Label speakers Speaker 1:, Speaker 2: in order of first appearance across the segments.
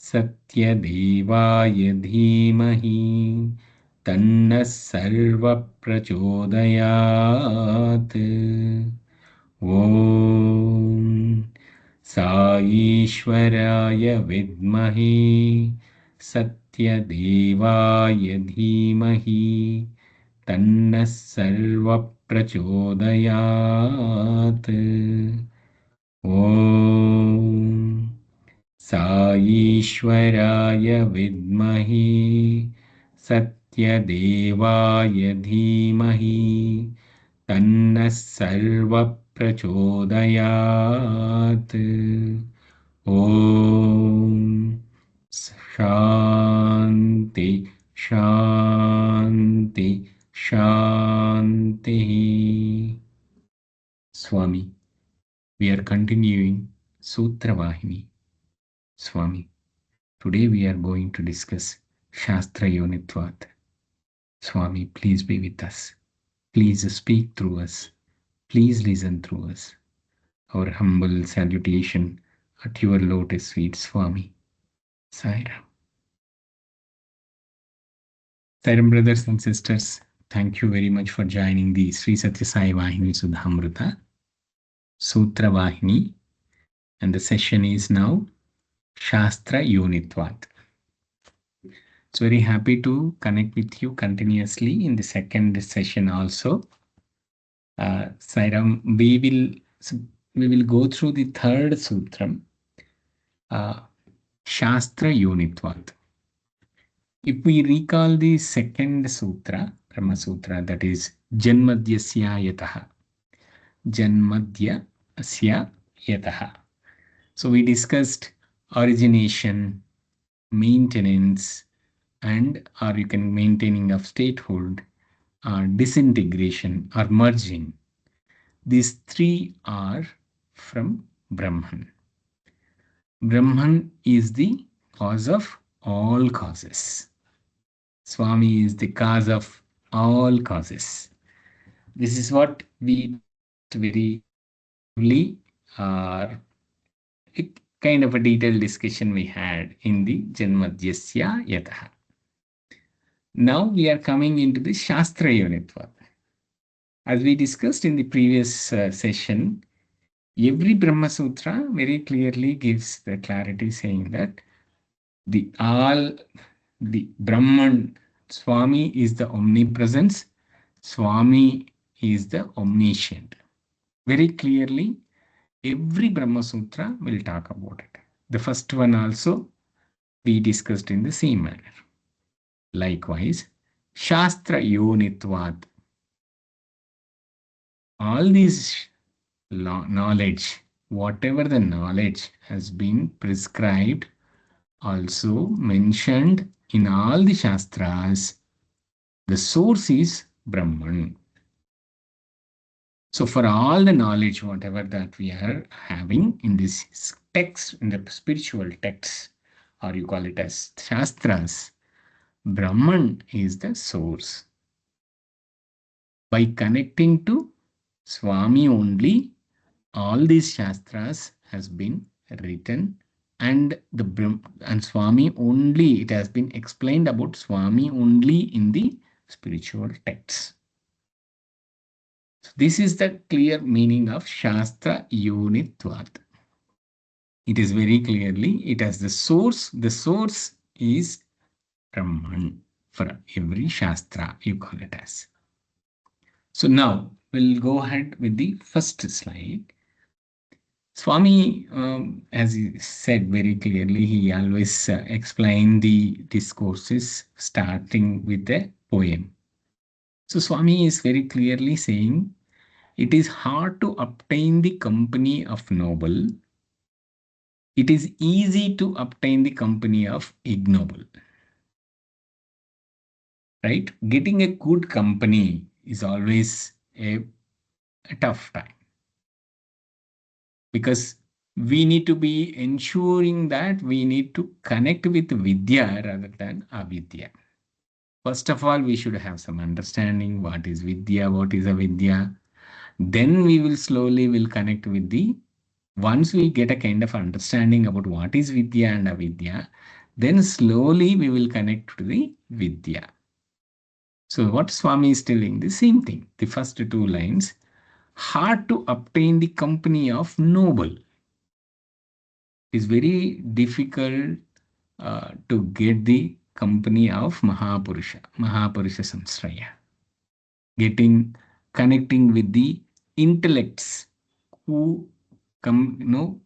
Speaker 1: सत्यदेवाय धीमहि तन्नः सर्वप्रचोदयात् ॐ साईश्वराय विद्महे सत्यदेवाय धीमहि तन्नः सर्वप्रचोदयात् ॐ साईश्वराय विद्महे सत्यदेवाय धीमहि तन्नः सर्वप्रचोदयात् ॐ शान्ति शान्ति शान्तिः. Swami, we are continuing Sutra Vahini. Swami, today we are going to discuss Shastra Yonitvat. Swami, please be with us. Please speak through us. Please listen through us. Our humble salutation at your lotus feet, Swami. Sairam. Sairam, brothers and sisters, thank you very much for joining the Sri Satya Sai Vahini Sudhamrita Sutra Vahini, and the session is now Shastra Yonitvat. So very happy to connect with you continuously in the second session also. Sairam, we will go through the third sutra, Shastra Yonitvat. If we recall the second sutra, Brahma Sutra, that is Janmadyasya Yataha. Janmadyasya Yataha. So we discussed origination, maintenance, and or you can maintaining of statehood, disintegration or merging. These three are from Brahman. Brahman is the cause of all causes. Swami is the cause of all causes. This is what we very kind of a detailed discussion we had in the Janmadyasya Yataha. Now we are coming into the Shastra Yonitvat. As we discussed in the previous session, every Brahma Sutra very clearly gives the clarity saying that the Brahman, Swami is the omnipresence, Swami is the omniscient. Very clearly, every Brahma Sutra will talk about it. The first one also we discussed in the same manner. Likewise, Shastra Yonitvat. All these knowledge, whatever the knowledge has been prescribed, also mentioned in all the Shastras, the source is Brahman. So for all the knowledge, whatever that we are having in this text, in the spiritual texts, or you call it as Shastras, Brahman is the source. By connecting to Swami only, all these Shastras has been written, and Swami only, it has been explained about Swami only in the spiritual texts. So this is the clear meaning of Shastra Yonitvat. It is very clearly, it has the source. The source is Brahman for every Shastra, you call it as. So now we'll go ahead with the first slide. Swami, as he said very clearly, he always explained the discourses starting with a poem. So Swami is very clearly saying, it is hard to obtain the company of noble. It is easy to obtain the company of ignoble. Right? Getting a good company is always a tough time. Because we need to be ensuring that we need to connect with Vidya rather than Avidya. First of all, we should have some understanding what is Vidya, what is Avidya. Then we will slowly connect with the Once we get a kind of understanding about what is Vidya and Avidya, then slowly we will connect to the Vidya. So what Swami is telling, the same thing. The first two lines, hard to obtain the company of noble. It's very difficult to get the company of Mahapurusha Samsraya. Connecting with the intellects who who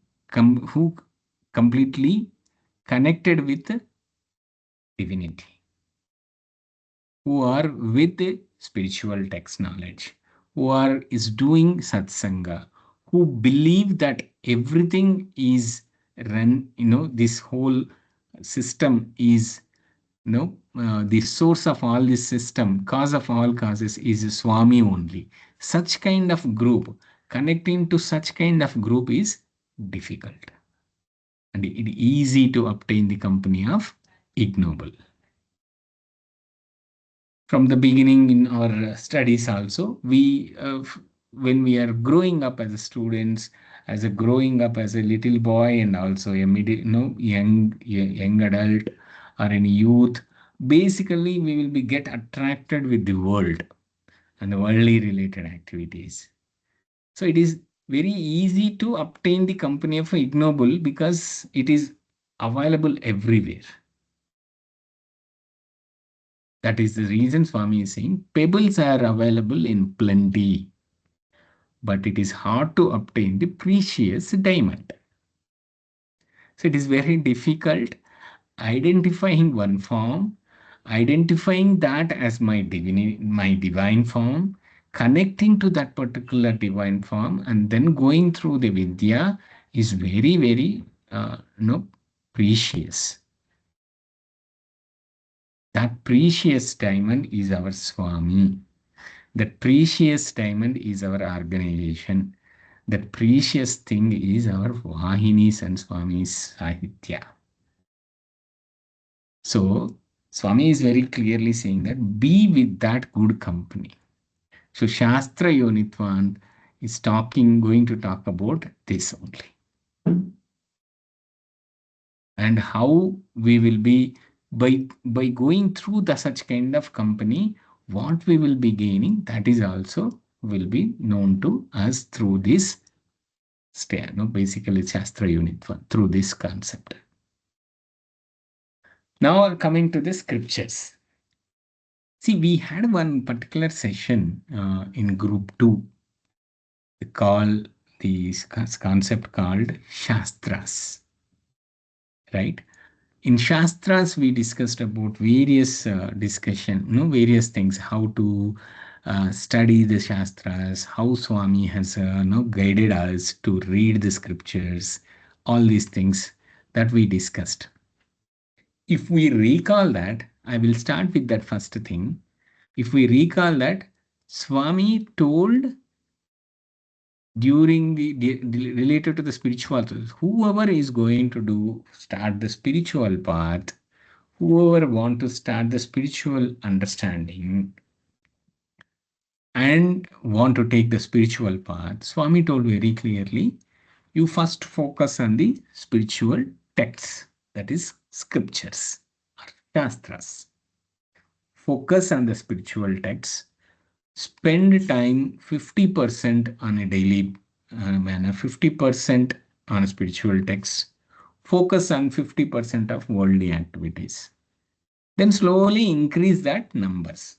Speaker 1: completely connected with divinity, who are with spiritual text knowledge, who are is doing satsanga, who believe that everything is run, this whole system is, the source of all this system, cause of all causes is Swami only. Such kind of group, connecting to such kind of group is difficult. And it easy to obtain the company of ignoble. From the beginning in our studies also, when we are growing up as a students, as a growing up as a little boy and also a young adult or any youth, basically we will be get attracted with the world and the worldly related activities. So it is very easy to obtain the company of ignoble because it is available everywhere. That is the reason Swami is saying pebbles are available in plenty, but it is hard to obtain the precious diamond. So it is very difficult identifying one form, identifying that as my divine form, connecting to that particular divine form, and then going through the Vidya is very, very precious. That precious diamond is our Swami. That precious diamond is our organization. That precious thing is our Vahinis and Swami's Sahitya. So, Swami is very clearly saying that be with that good company. So, Shastra Yonitvat is going to talk about this only. And how we will be, by going through such kind of company, what we will be gaining, that is also will be known to us through this basically Shastra Yonitvat, through this concept. Now coming to the scriptures. See, we had one particular session in group 2, the concept called Shastras, right? In Shastras, we discussed about various various things, how to study the Shastras, how Swami has guided us to read the scriptures, all these things that we discussed. If we recall that, I will start with that first thing. If we recall that, Swami told during related to the spiritual, whoever is going to start the spiritual path, whoever want to start the spiritual understanding and want to take the spiritual path, Swami told very clearly, you first focus on the spiritual texts, that is scriptures or shastras. Focus on the spiritual texts. Spend time 50% on a daily manner, 50% on a spiritual text. Focus on 50% of worldly activities. Then slowly increase that numbers.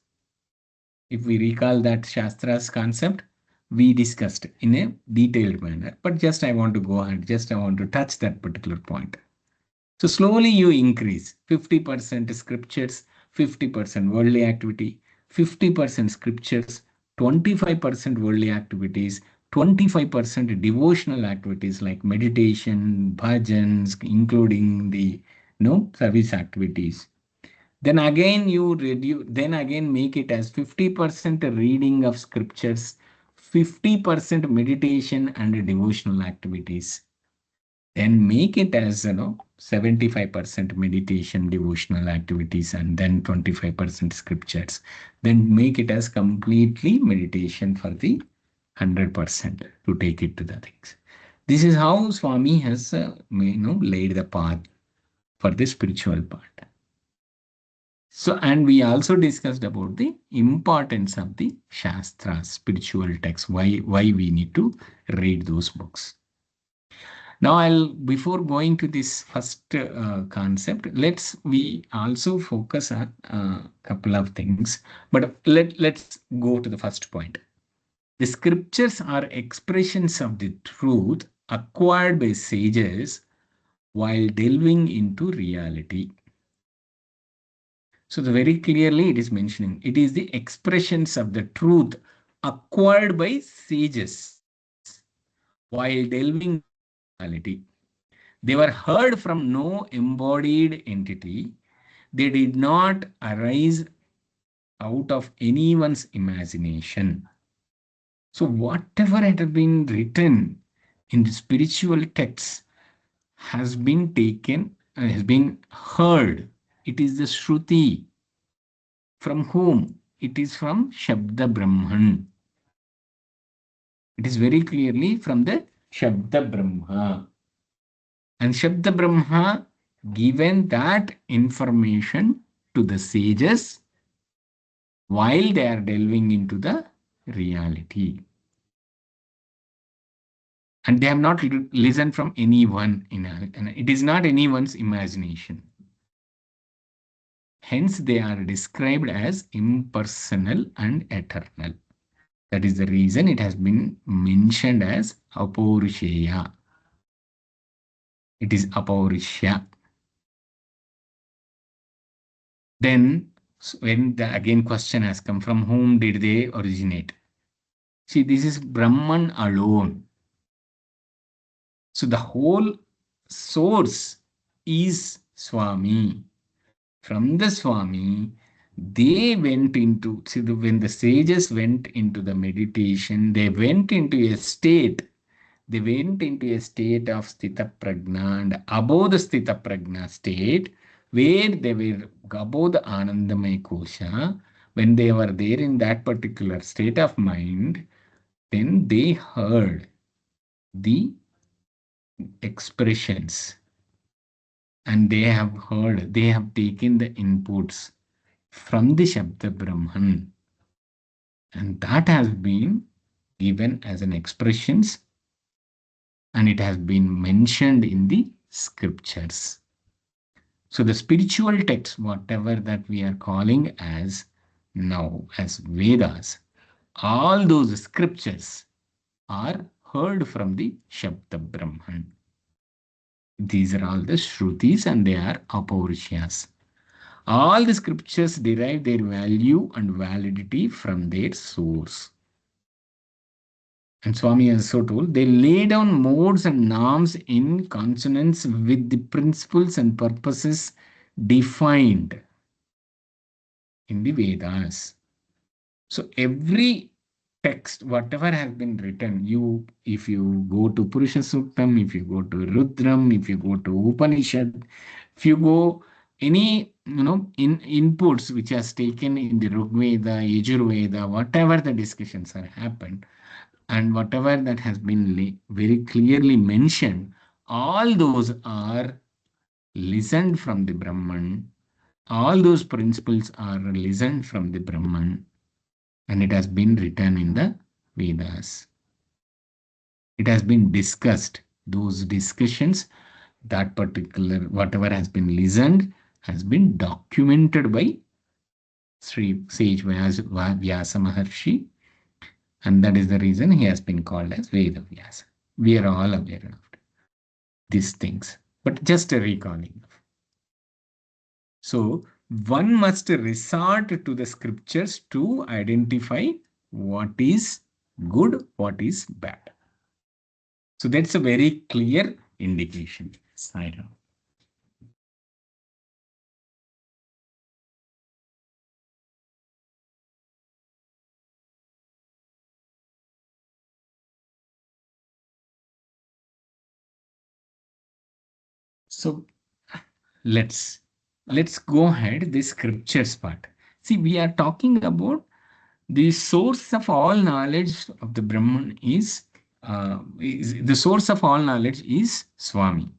Speaker 1: If we recall that Shastra's concept, we discussed in a detailed manner. But just I want to go ahead, just I want to touch that particular point. So slowly you increase 50% scriptures, 50% worldly activity, 50% scriptures, 25% worldly activities, 25% devotional activities like meditation, bhajans, including the service activities. Then again you reduce, then again make it as 50% reading of scriptures, 50% meditation and devotional activities. Then make it as 75% meditation, devotional activities, and then 25% scriptures. Then make it as completely meditation for the 100% to take it to the things. This is how Swami has laid the path for the spiritual part. So, and we also discussed about the importance of the Shastras, spiritual texts, why we need to read those books. Now, before going to this first concept, we also focus on a couple of things. But let's go to the first point. The scriptures are expressions of the truth acquired by sages while delving into reality. So, very clearly it is mentioning it is the expressions of the truth acquired by sages while delving reality. They were heard from no embodied entity. They did not arise out of anyone's imagination. So, whatever had been written in the spiritual texts has been taken, has been heard. It is the Shruti. From whom? It is from Shabda Brahman. It is very clearly from the Shabda Brahma. And Shabda Brahma given that information to the sages while they are delving into the reality. And they have not listened from anyone. It is not anyone's imagination. Hence, they are described as impersonal and eternal. That is the reason it has been mentioned as Apaurusheya. It is Apaurusha. Then, when the again question has come, from whom did they originate? See, this is Brahman alone. So the whole source is Swami. From the Swami, they went into, see, when the sages went into the meditation, they went into a state. They went into a state of Sthita Prajna, and above the Sthita Prajna state, where they were above the Anandamaya Kosha, when they were there in that particular state of mind, then they heard the expressions and they have taken the inputs from the Shabda Brahman, and that has been given as an expressions and it has been mentioned in the scriptures. So the spiritual text, whatever that we are calling as now as Vedas, all those scriptures are heard from the Shabda Brahman. These are all the Shrutis and they are Apaurishyas. All the scriptures derive their value and validity from their source. And Swami also told they lay down modes and norms in consonance with the principles and purposes defined in the Vedas. So every text, whatever has been written, if you go to Purusha Suktam, if you go to Rudram, if you go to Upanishad, if you go any inputs which has taken in the Rigveda, Yajurveda, whatever the discussions are happened, and whatever that has been very clearly mentioned, all those are listened from the Brahman. All those principles are listened from the Brahman, and it has been written in the Vedas. It has been discussed. Those discussions, that particular whatever has been listened, has been documented by Sri Sage Vyasa Maharshi, and that is the reason he has been called as Veda Vyasa. We are all aware of these things, but just a recalling. So one must resort to the scriptures to identify what is good, what is bad. So that's a very clear indication. I know. So let's go ahead the scriptures part. See, we are talking about the source of all knowledge of the Brahman is the source of all knowledge is Swami.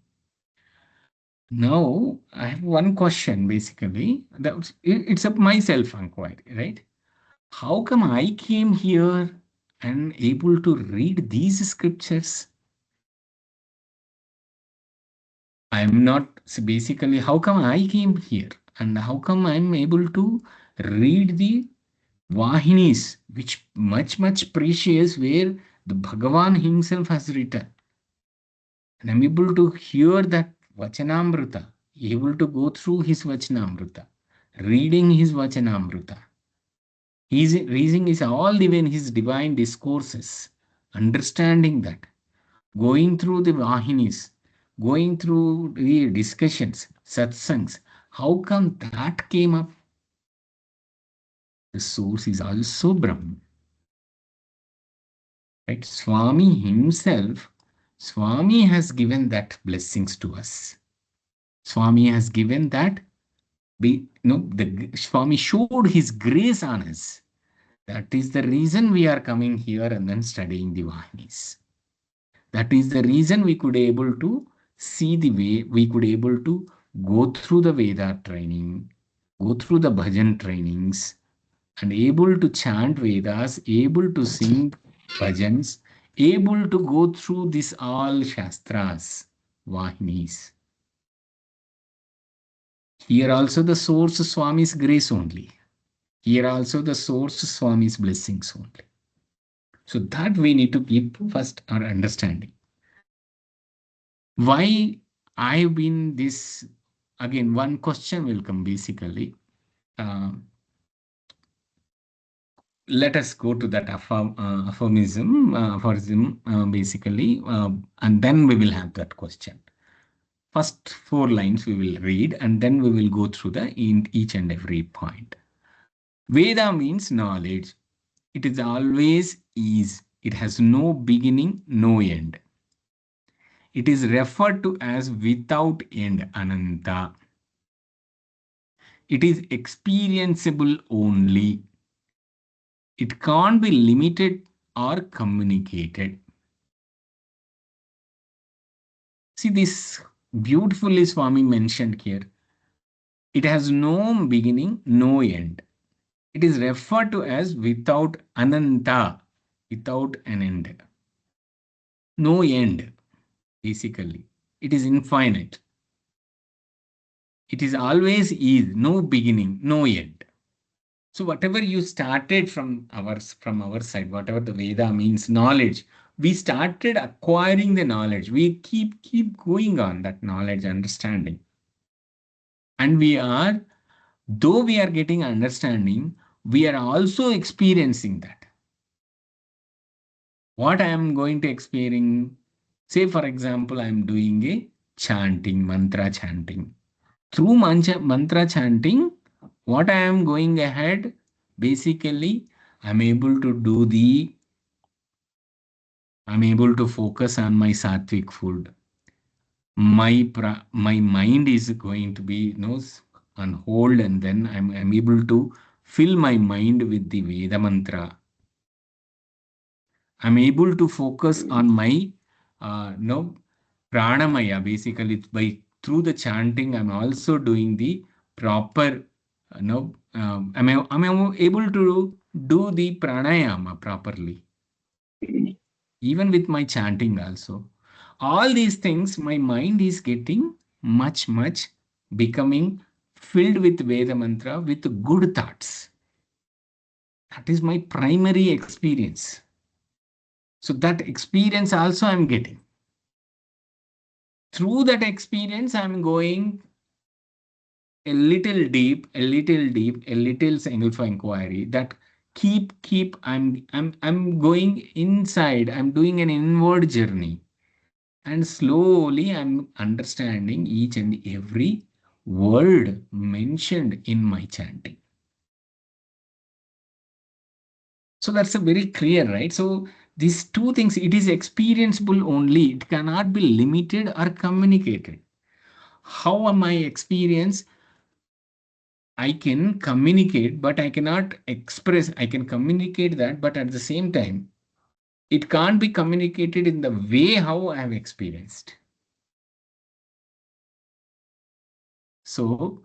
Speaker 1: Now, I have one question basically. It's a myself inquiry, right? How come I came here and able to read these scriptures? I'm not, so basically, how come I came here and how come I'm able to read the Vahinis, which much precious, where the Bhagavan himself has written. And I'm able to hear that Vachanamrita, able to go through his Vachanamrita, reading his Vachanamrita. His reason is all even his divine discourses, understanding that, going through the Vahinis, going through the discussions, satsangs. How come that came up? The source is also Brahman. Right? Swami has given that blessings to us. Swami has given that, the Swami showed his grace on us. That is the reason we are coming here and then studying the Vahinis. That is the reason we could able to see the way, we could able to go through the Veda training, go through the bhajan trainings, and able to chant Vedas, able to sing bhajans, able to go through this all Shastras, Vahinis. Here also the source Swami's grace only. Here also the source Swami's blessings only. So that we need to keep first our understanding. Why I've been this, again, one question will come basically. Uh, Let us go to that aphorism basically, and then we will have that question. First 4 lines we will read, and then we will go through each and every point. Veda means knowledge. It is always is. It has no beginning, no end. It is referred to as without end, Ananta. It is experienceable only. It can't be limited or communicated. See, this beautifully Swami mentioned here. It has no beginning, no end. It is referred to as without ananta, without an end. No end, basically. It is infinite. It is always is, no beginning, no end. So whatever you started from our side, whatever the Veda means, knowledge, we started acquiring the knowledge. We keep going on that knowledge, understanding. And though we are getting understanding, we are also experiencing that. What I am going to experience, say for example, I am doing a chanting, mantra chanting. Through mantra chanting, what I am going ahead, basically, I'm able to focus on my sattvic food. My mind is going to be on hold, and then I'm able to fill my mind with the Veda mantra. I'm able to focus on my pranamaya. Basically, through the chanting, I'm also doing the proper I'm able to do the pranayama properly, even with my chanting also. All these things, my mind is getting much becoming filled with Veda mantra with good thoughts. That is my primary experience. So that experience also I'm getting. Through that experience, I'm going a little self inquiry that I'm going inside. I'm doing an inward journey, and slowly I'm understanding each and every word mentioned in my chanting. So that's a very clear, right? So these two things, it is experienceable only. It cannot be limited or communicated. How am I experience? I can communicate, but I cannot express. I can communicate that, but at the same time, It can't be communicated in the way how I have experienced. So,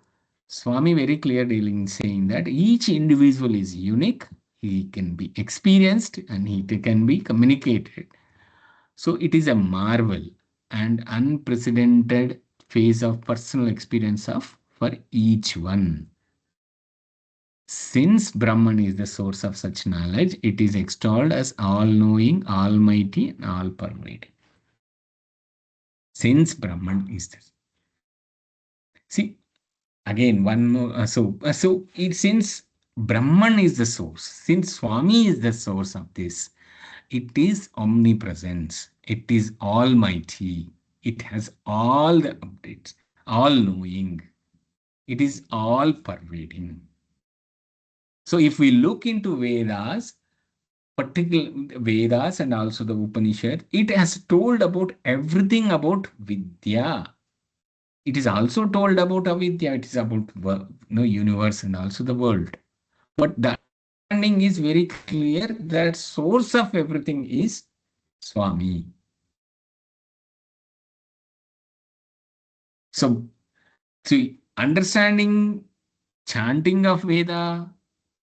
Speaker 1: Swami very clearly in saying that each individual is unique, he can be experienced and he can be communicated. So, it is a marvel and unprecedented phase of personal experience of for each one. Since Brahman is the source of such knowledge, it is extolled as all knowing, almighty, and all pervading. Since Brahman is this. See, again, one more. Since Brahman is the source, since Swami is the source of this, it is omnipresence. It is almighty. It has all the updates, all knowing. It is all pervading. So if we look into Vedas, particular Vedas and also the Upanishad, it has told about everything about Vidya. It is also told about avidya. It is about universe and also the world. But the understanding is very clear that source of everything is Swami. So, understanding chanting of Veda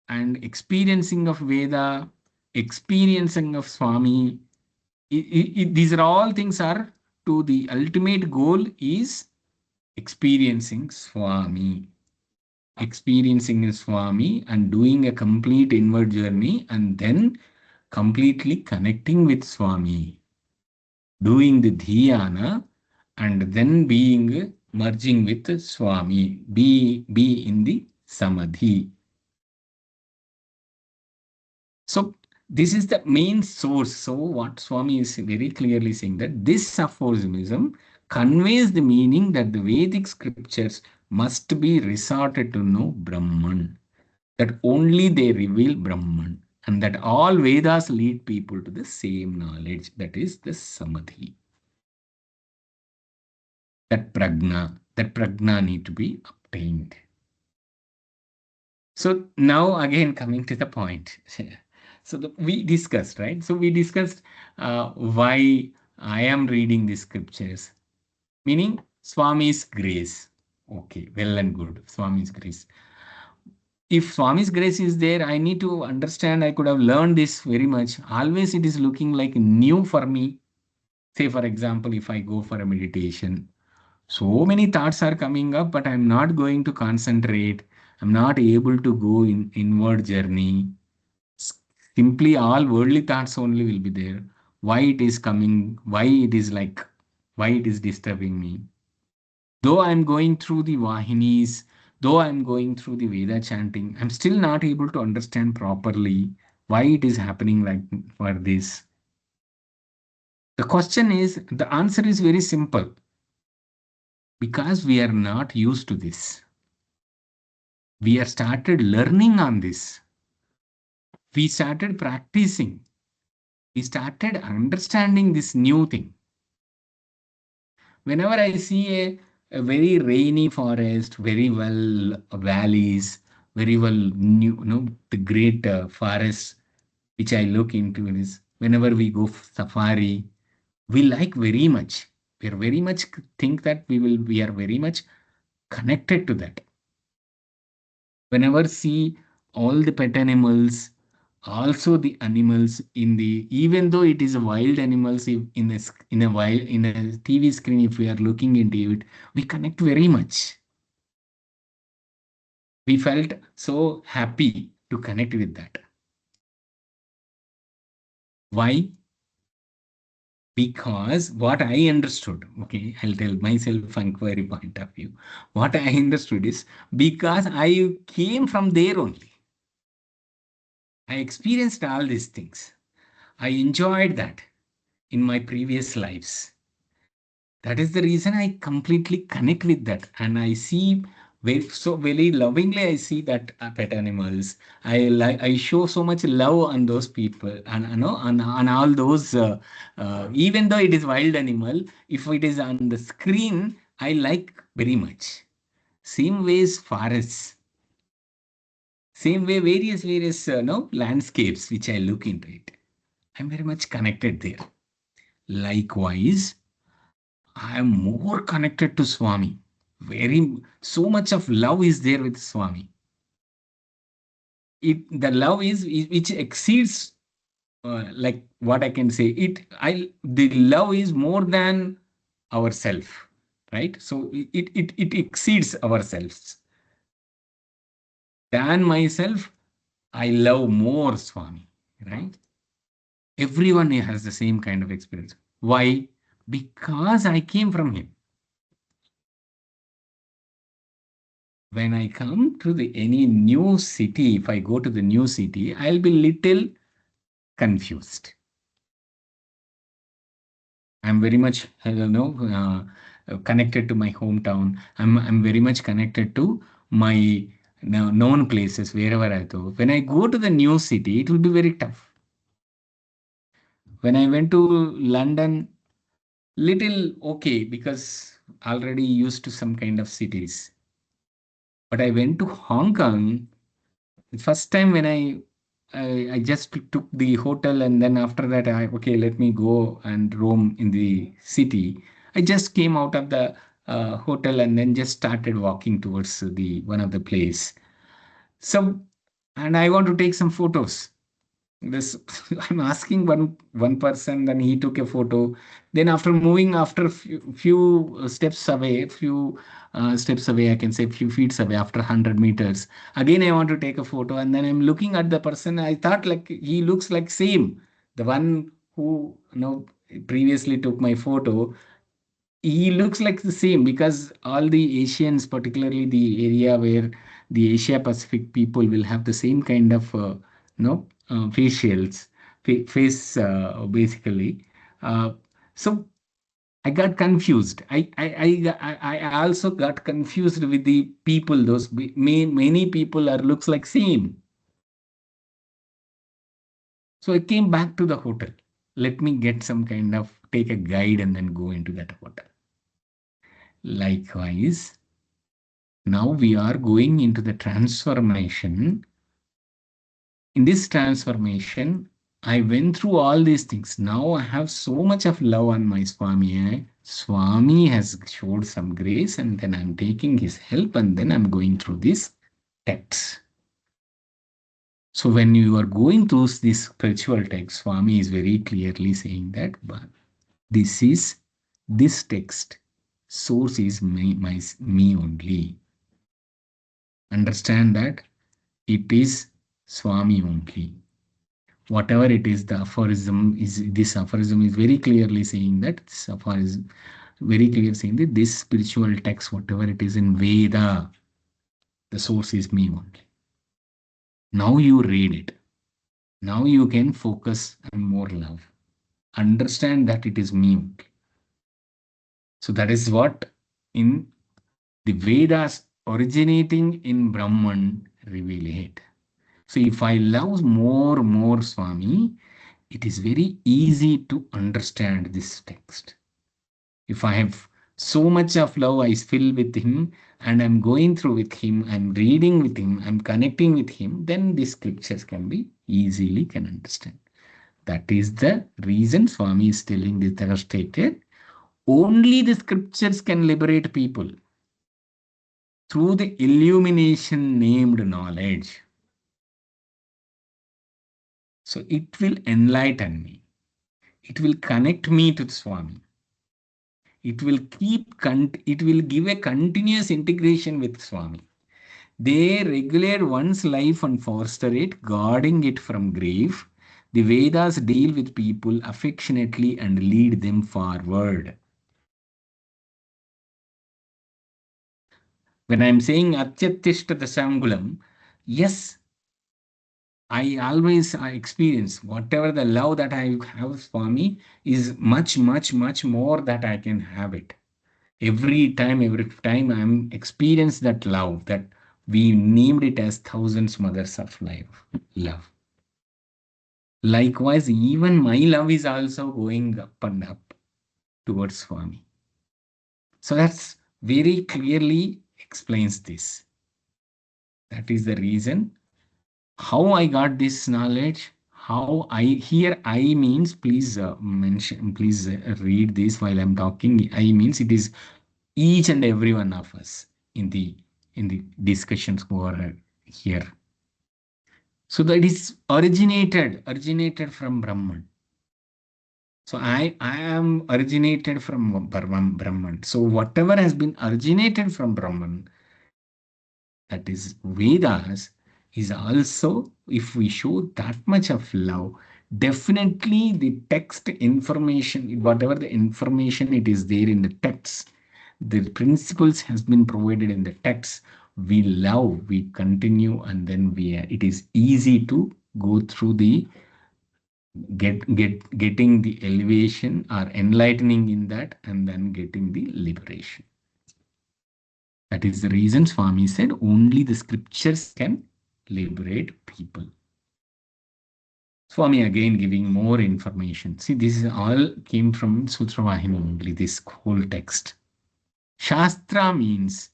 Speaker 1: and experiencing of Veda, experiencing of Swami, these are all things are to the ultimate goal is experiencing Swami. Experiencing Swami and doing a complete inward journey and then completely connecting with Swami, doing the dhyana and then being merging with Swami, be in the samadhi. So this is the main source. So what Swami is very clearly saying that this aphorism conveys the meaning that the Vedic scriptures must be resorted to know Brahman, that only they reveal Brahman, and that all Vedas lead people to the same knowledge, that is the Samadhi. That prajna need to be obtained. So now again coming to the point. So we discussed, right? So we discussed why I am reading the scriptures, meaning Swami's grace. Okay, well and good. Swami's grace. If Swami's grace is there, I need to understand. I could have learned this very much. Always it is looking like new for me. Say, for example, if I go for a meditation, so many thoughts are coming up, but I'm not going to concentrate. I'm not able to go in inward journey. Simply all worldly thoughts only will be there. Why it is coming? Why it is like? Why it is disturbing me? Though I'm going through the Vahinis, though I'm going through the Veda chanting, I'm still not able to understand properly why it is happening like for this. The question is, the answer is very simple. Because we are not used to this. We have started learning on this. We started practicing. We started understanding this new thing. Whenever I see a very rainy forest, very well valleys, very well new, the great forests which I look into is whenever we go safari, we like very much. We are very much think that we are very much connected to that. Whenever see all the pet animals, also the animals in the even though it is a wild animals if in a wild in a TV screen if we are looking into it, we connect very much. We felt so happy to connect with that. Why? Because what I understood, okay, I'll tell myself inquiry point of view. What I understood is because I came from there only. I experienced all these things. I enjoyed that in my previous lives. That is the reason I completely connect with that. And I see very lovingly, I see that pet animals. I show so much love on those people and on all those, even though it is wild animal, if it is on the screen, I like very much. Same ways forests. Same way various no landscapes which I look into it. I'm very much connected there. Likewise, I am more connected to Swami. So much of love is there with Swami. The love is which exceeds, like what I can say. The love is more than ourself, right? So it exceeds ourselves. Than myself, I love more Swami, right? Everyone has the same kind of experience. Why? Because I came from him. When I come to any new city, if I go to the new city, I'll be little confused. I'm very much, connected to my hometown. I'm very much connected to my known places wherever I go. When I go to the new city, it will be very tough. When I went to London, little okay because already used to some kind of cities. But I went to Hong Kong. The first time when I just took the hotel, and then after that okay, let me go and roam in the city. I just came out of the hotel and then just started walking towards the one of the place. So, and I want to take some photos. This I'm asking one person, then he took a photo. Then after moving, after few steps away, I can say few feet away, after 100 meters, again I want to take a photo, and then I'm looking at the person. I thought like he looks like same, the one who previously took my photo. He looks like the same because all the Asians, particularly the area where the Asia Pacific people will have the same kind of facials, face basically. Uh, so I got confused. I also got confused with the people. Many people are looks like same. So I came back to the hotel. Let me get some kind of take a guide and then go into that hotel. Likewise, now we are going into the transformation. In this transformation, I went through all these things. Now I have so much of love on my Swami. Swami has showed some grace, and then I'm taking his help, and then I'm going through this text. So when you are going through this spiritual text, Swami is very clearly saying that this is this text. Source is me only. Understand that it is Swami only. Whatever it is, the aphorism is this aphorism is very clearly saying that this aphorism very clear saying that this spiritual text, whatever it is in Veda, the source is me only. Now you read it. Now you can focus on more love. Understand that it is me only. So that is what in the Vedas originating in Brahman reveal it. So if I love more Swami, it is very easy to understand this text. If I have so much of love, I feel with him, and I'm going through with him, I'm reading with him, I'm connecting with him, then the scriptures can be easily can understand. That is the reason Swami is telling this devastated. Only the scriptures can liberate people through the illumination named knowledge. So it will enlighten me. It will connect me to Swami. It will give a continuous integration with Swami. They regulate one's life and foster it, guarding it from grief. The Vedas deal with people affectionately and lead them forward. When I'm saying Atyatishtha Dasangulam, yes, I experience whatever the love that I have for me is much more that I can have it. Every time I'm experience that love that we named it as thousands mothers of life, love. Likewise, even my love is also going up and up towards Swami. So that's very clearly explains this. That is the reason how I got this knowledge, How I here I means please mention please read this while I'm talking. I means it is each and every one of us in the discussions who are here. So that is originated from Brahman. So I am originated from Brahman. So whatever has been originated from Brahman, that is Vedas, is also, if we show that much of love, definitely the text information, whatever the information it is there in the text, the principles has been provided in the text. We love, we continue, and then it is easy to go through the getting the elevation or enlightening in that, and then getting the liberation. That is the reason Swami said only the scriptures can liberate people. Swami again giving more information. See, this is all came from Sutra Vahini only, this whole text. Shastra means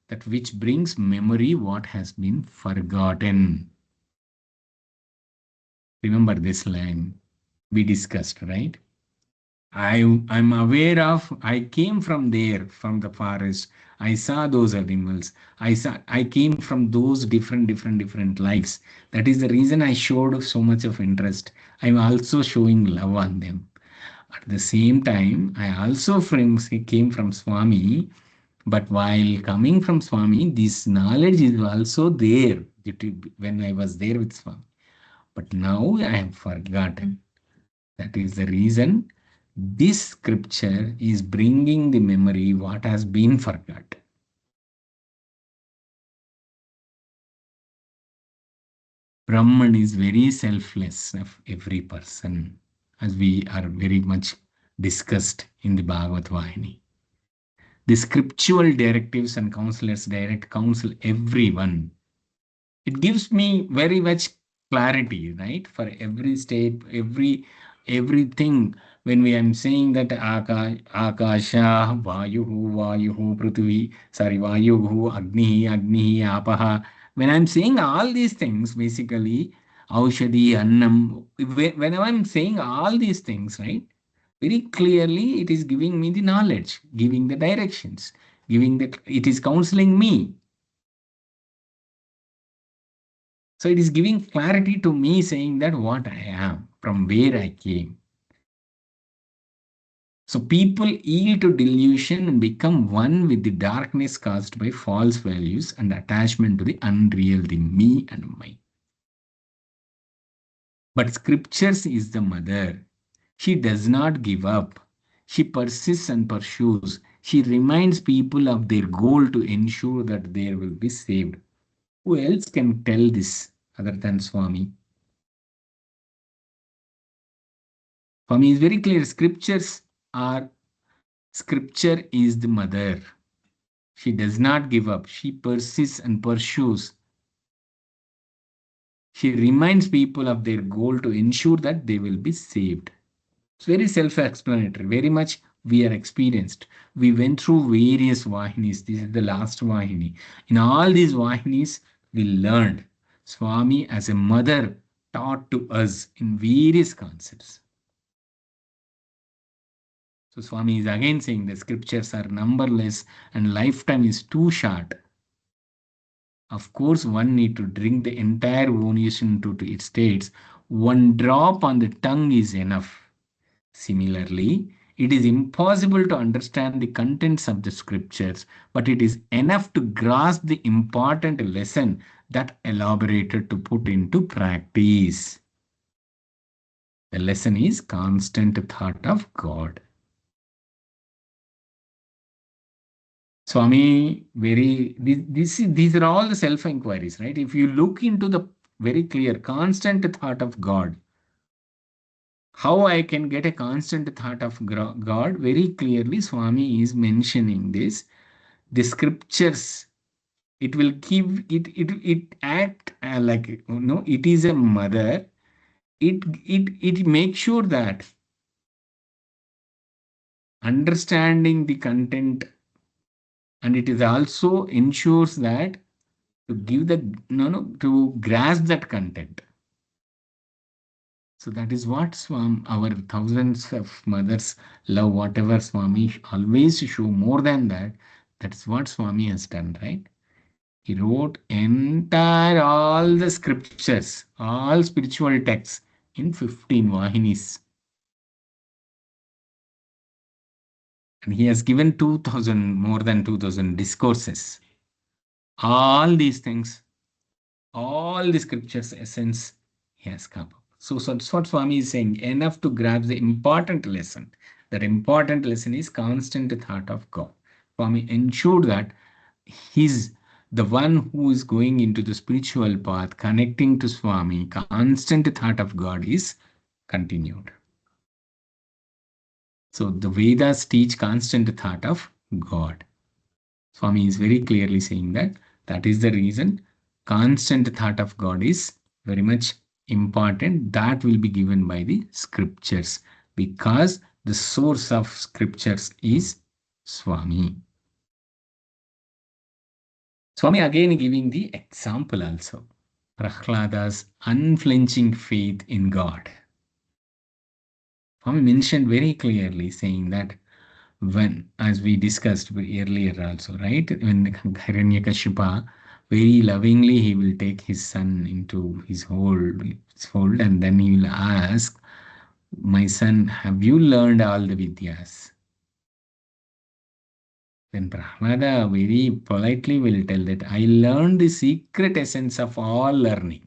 Speaker 1: that which brings memory what has been forgotten. Remember this line we discussed, right? I'm aware of, I came from there, from the forest. I saw those animals. I came from those different lives. That is the reason I showed so much of interest. I'm also showing love on them. At the same time, I also came from Swami, but while coming from Swami, this knowledge is also there when I was there with Swami. But now I have forgotten. That is the reason this scripture is bringing the memory what has been forgot. Brahman is very selfless of every person, as we are very much discussed in the Bhagavad Vahini. The scriptural directives and counselors direct counsel everyone. It gives me very much clarity, right? For every state, everything. When we am saying that akasha, vayuhu, prithvi, sorry, vayuhu, agni, apaha. When I'm saying all these things, basically, aushadhi, annam, whenever I'm saying all these things, right? Very clearly, it is giving me the knowledge, giving the directions, it is counseling me. So it is giving clarity to me, saying that what I am, from where I came. So people yield to delusion and become one with the darkness caused by false values and attachment to the unreal, the me and my. But scriptures is the mother. She does not give up. She persists and pursues. She reminds people of their goal to ensure that they will be saved. Who else can tell this other than Swami? Swami is very clear. Scripture is the mother. She does not give up. She persists and pursues. She reminds people of their goal to ensure that they will be saved. It's very self-explanatory. Very much we are experienced. We went through various Vahinis. This is the last Vahini. In all these Vahinis, we learned Swami as a mother taught to us in various concepts. So Swami is again saying the scriptures are numberless and lifetime is too short. Of course, one need to drink the entire ocean to its states. One drop on the tongue is enough. Similarly, it is impossible to understand the contents of the scriptures, but it is enough to grasp the important lesson that elaborated to put into practice. The lesson is constant thought of God. Swami, these are all the self inquiries, right? If you look into the very clear, constant thought of God, how I can get a constant thought of God, very clearly, Swami is mentioning this. The scriptures, it will give it act like it is a mother. It makes sure that understanding the content, and it is also ensures that to give the no no to grasp that content. So that is what our thousands of mothers love, whatever Swami always show more than that. That's what Swami has done, right? He wrote entire all the scriptures, all spiritual texts in 15 Vahinis. And he has given 2000, more than 2000 discourses. All these things, all the scriptures essence he has come up. So that's what Swami is saying. Enough to grab the important lesson. That important lesson is constant thought of God. Swami ensured that he's the one who is going into the spiritual path, connecting to Swami, constant thought of God is continued. So the Vedas teach constant thought of God. Swami is very clearly saying that that is the reason constant thought of God is very much important. That will be given by the scriptures because the source of scriptures is Swami. Swami again giving the example also. Prahlada's unflinching faith in God. Swami mentioned very clearly saying that when, as we discussed earlier also, right, when Hiranyakashipa very lovingly he will take his son into his fold, and then he will ask, "My son, have you learned all the vidyas?" Then Prahlada very politely will tell that I learned the secret essence of all learning.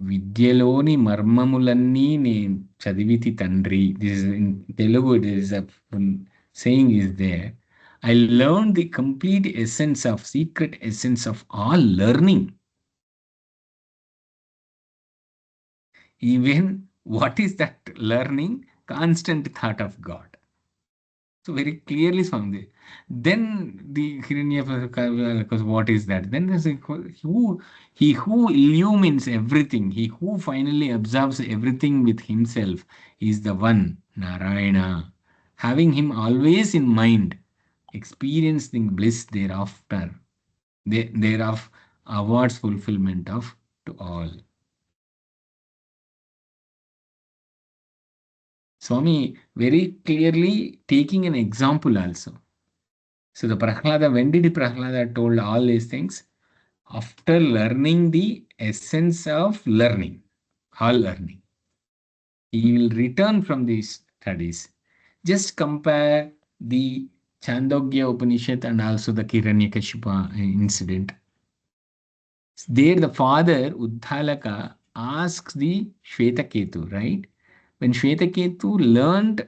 Speaker 1: విద్యలోని మర్మములన్నీ నేను చదివితి తండ్రి. This is in Telugu, it is a saying is there. I learned the complete essence of secret essence of all learning. Even what is that learning? Constant thought of God. So very clearly from there. Then the because what is that? Then there's a, he who illumines everything, he who finally observes everything with himself is the one, Narayana. Having him always in mind, experiencing bliss thereafter, thereof awards fulfillment of to all. Swami very clearly taking an example also. So the Prahlada, when did Prahlada told all these things? After learning the essence of learning, all learning. He will return from these studies. Just compare the Chandogya Upanishad and also the Hiranyakashipa incident. There the father, Uddalaka, asks the Shvetaketu, right? When Shvetaketu learned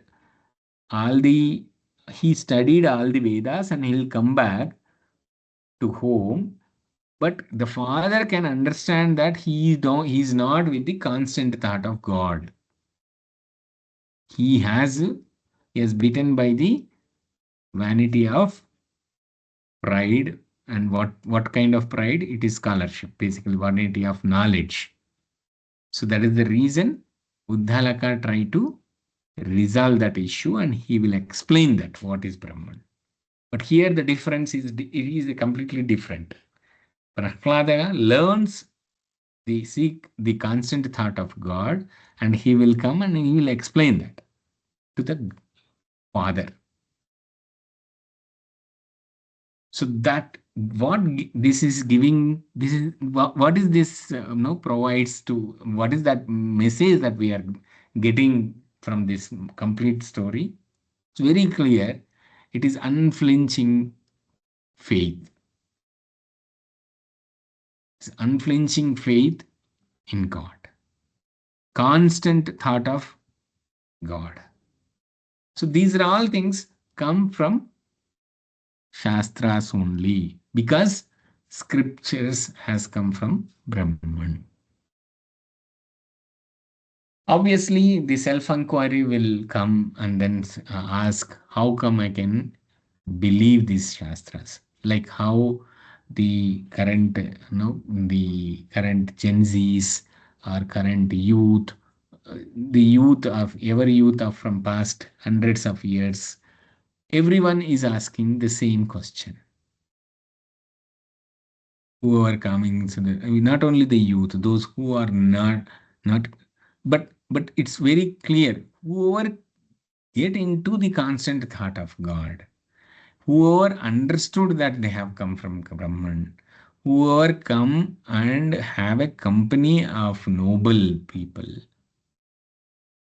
Speaker 1: all the, he studied all the Vedas and he'll come back to home. But the father can understand that he's not with the constant thought of God. He is bitten by the vanity of pride. And what kind of pride? It is scholarship, basically vanity of knowledge. So that is the reason Uddalaka tried to resolve that issue and he will explain that what is Brahman. But here the difference is it is completely different. Prahlada learns seek the constant thought of God, and he will come and he will explain that to the Father. So that what this is giving, this is what is this provides to, what is that message that we are getting from this complete story? It's very clear. It is unflinching faith. It's unflinching faith in God. Constant thought of God. So these are all things come from Shastras only because scriptures has come from Brahman. Obviously, the self-inquiry will come and then ask, how come I can believe these Shastras? Like how the current, the current Gen Zs or current youth, the youth of every youth of from past hundreds of years, everyone is asking the same question. Who are coming, so not only the youth, those who are not Not, but it's very clear. Whoever get into the constant thought of God, whoever understood that they have come from Brahman, whoever come and have a company of noble people,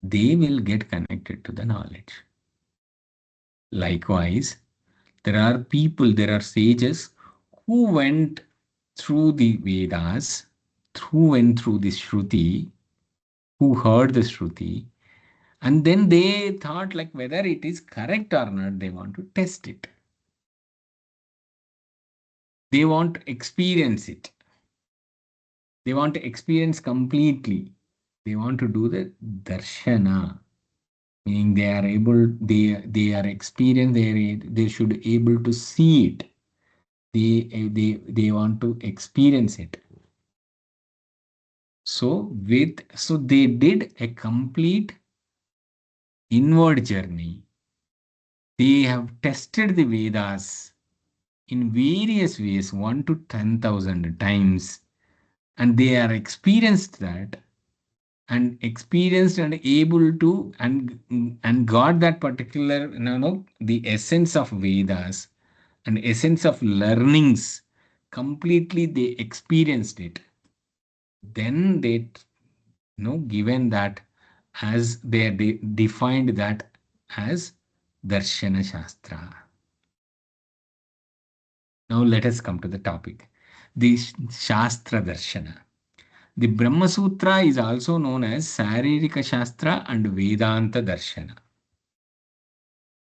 Speaker 1: they will get connected to the knowledge. Likewise, there are people, there are sages who went through the Vedas, who went through the Shruti, who heard the Shruti, and then they thought like whether it is correct or not, they want to test it. They want to experience it. They want to experience completely. They want to do the darshana, meaning they are able, they are experienced, they should able to see it. They want to experience it. So they did a complete inward journey. They have tested the Vedas in various ways, 1 to 10,000 times, and they are experienced that and experienced and able to and got that particular the essence of Vedas and essence of learnings completely. They experienced it. Then they given that as they defined that as Darshana Shastra. Now let us come to the topic, the Shastra Darshana. The Brahma Sutra is also known as Saririka Shastra and Vedanta Darshana.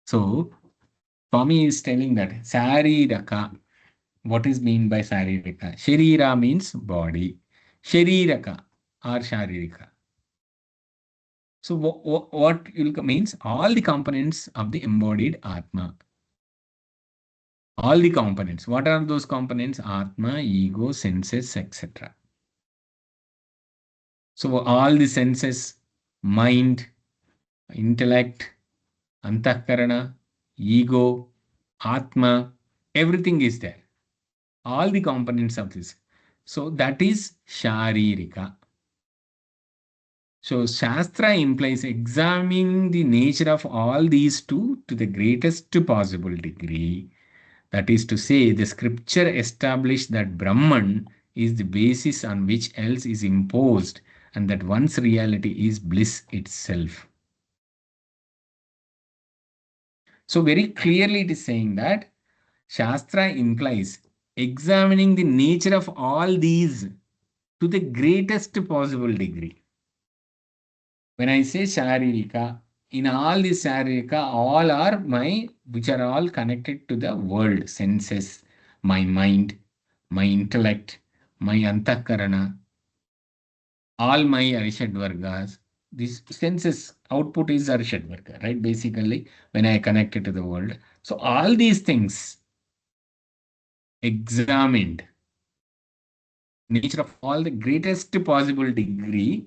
Speaker 1: So Swami is telling that Sariraka, what is mean by Saririka? Sharira means body. Shariraka or Sharirika. So what means all the components of the embodied Atma. All the components. What are those components? Atma, ego, senses, etc. So all the senses, mind, intellect, antakarana, ego, atma, everything is there. All the components of this. So that is Sharirika. So Shastra implies examining the nature of all these two to the greatest possible degree. That is to say, the scripture established that Brahman is the basis on which else is imposed and that one's reality is bliss itself. So very clearly it is saying that Shastra implies examining the nature of all these to the greatest possible degree. When I say Sharirika, in all these Sharirika, all are which are all connected to the world, senses, my mind, my intellect, my antakarana, all my Arishad Vargas. This senses output is Arishad Varga, right? Basically, when I connect it to the world. So all these things examined, nature of all the greatest possible degree.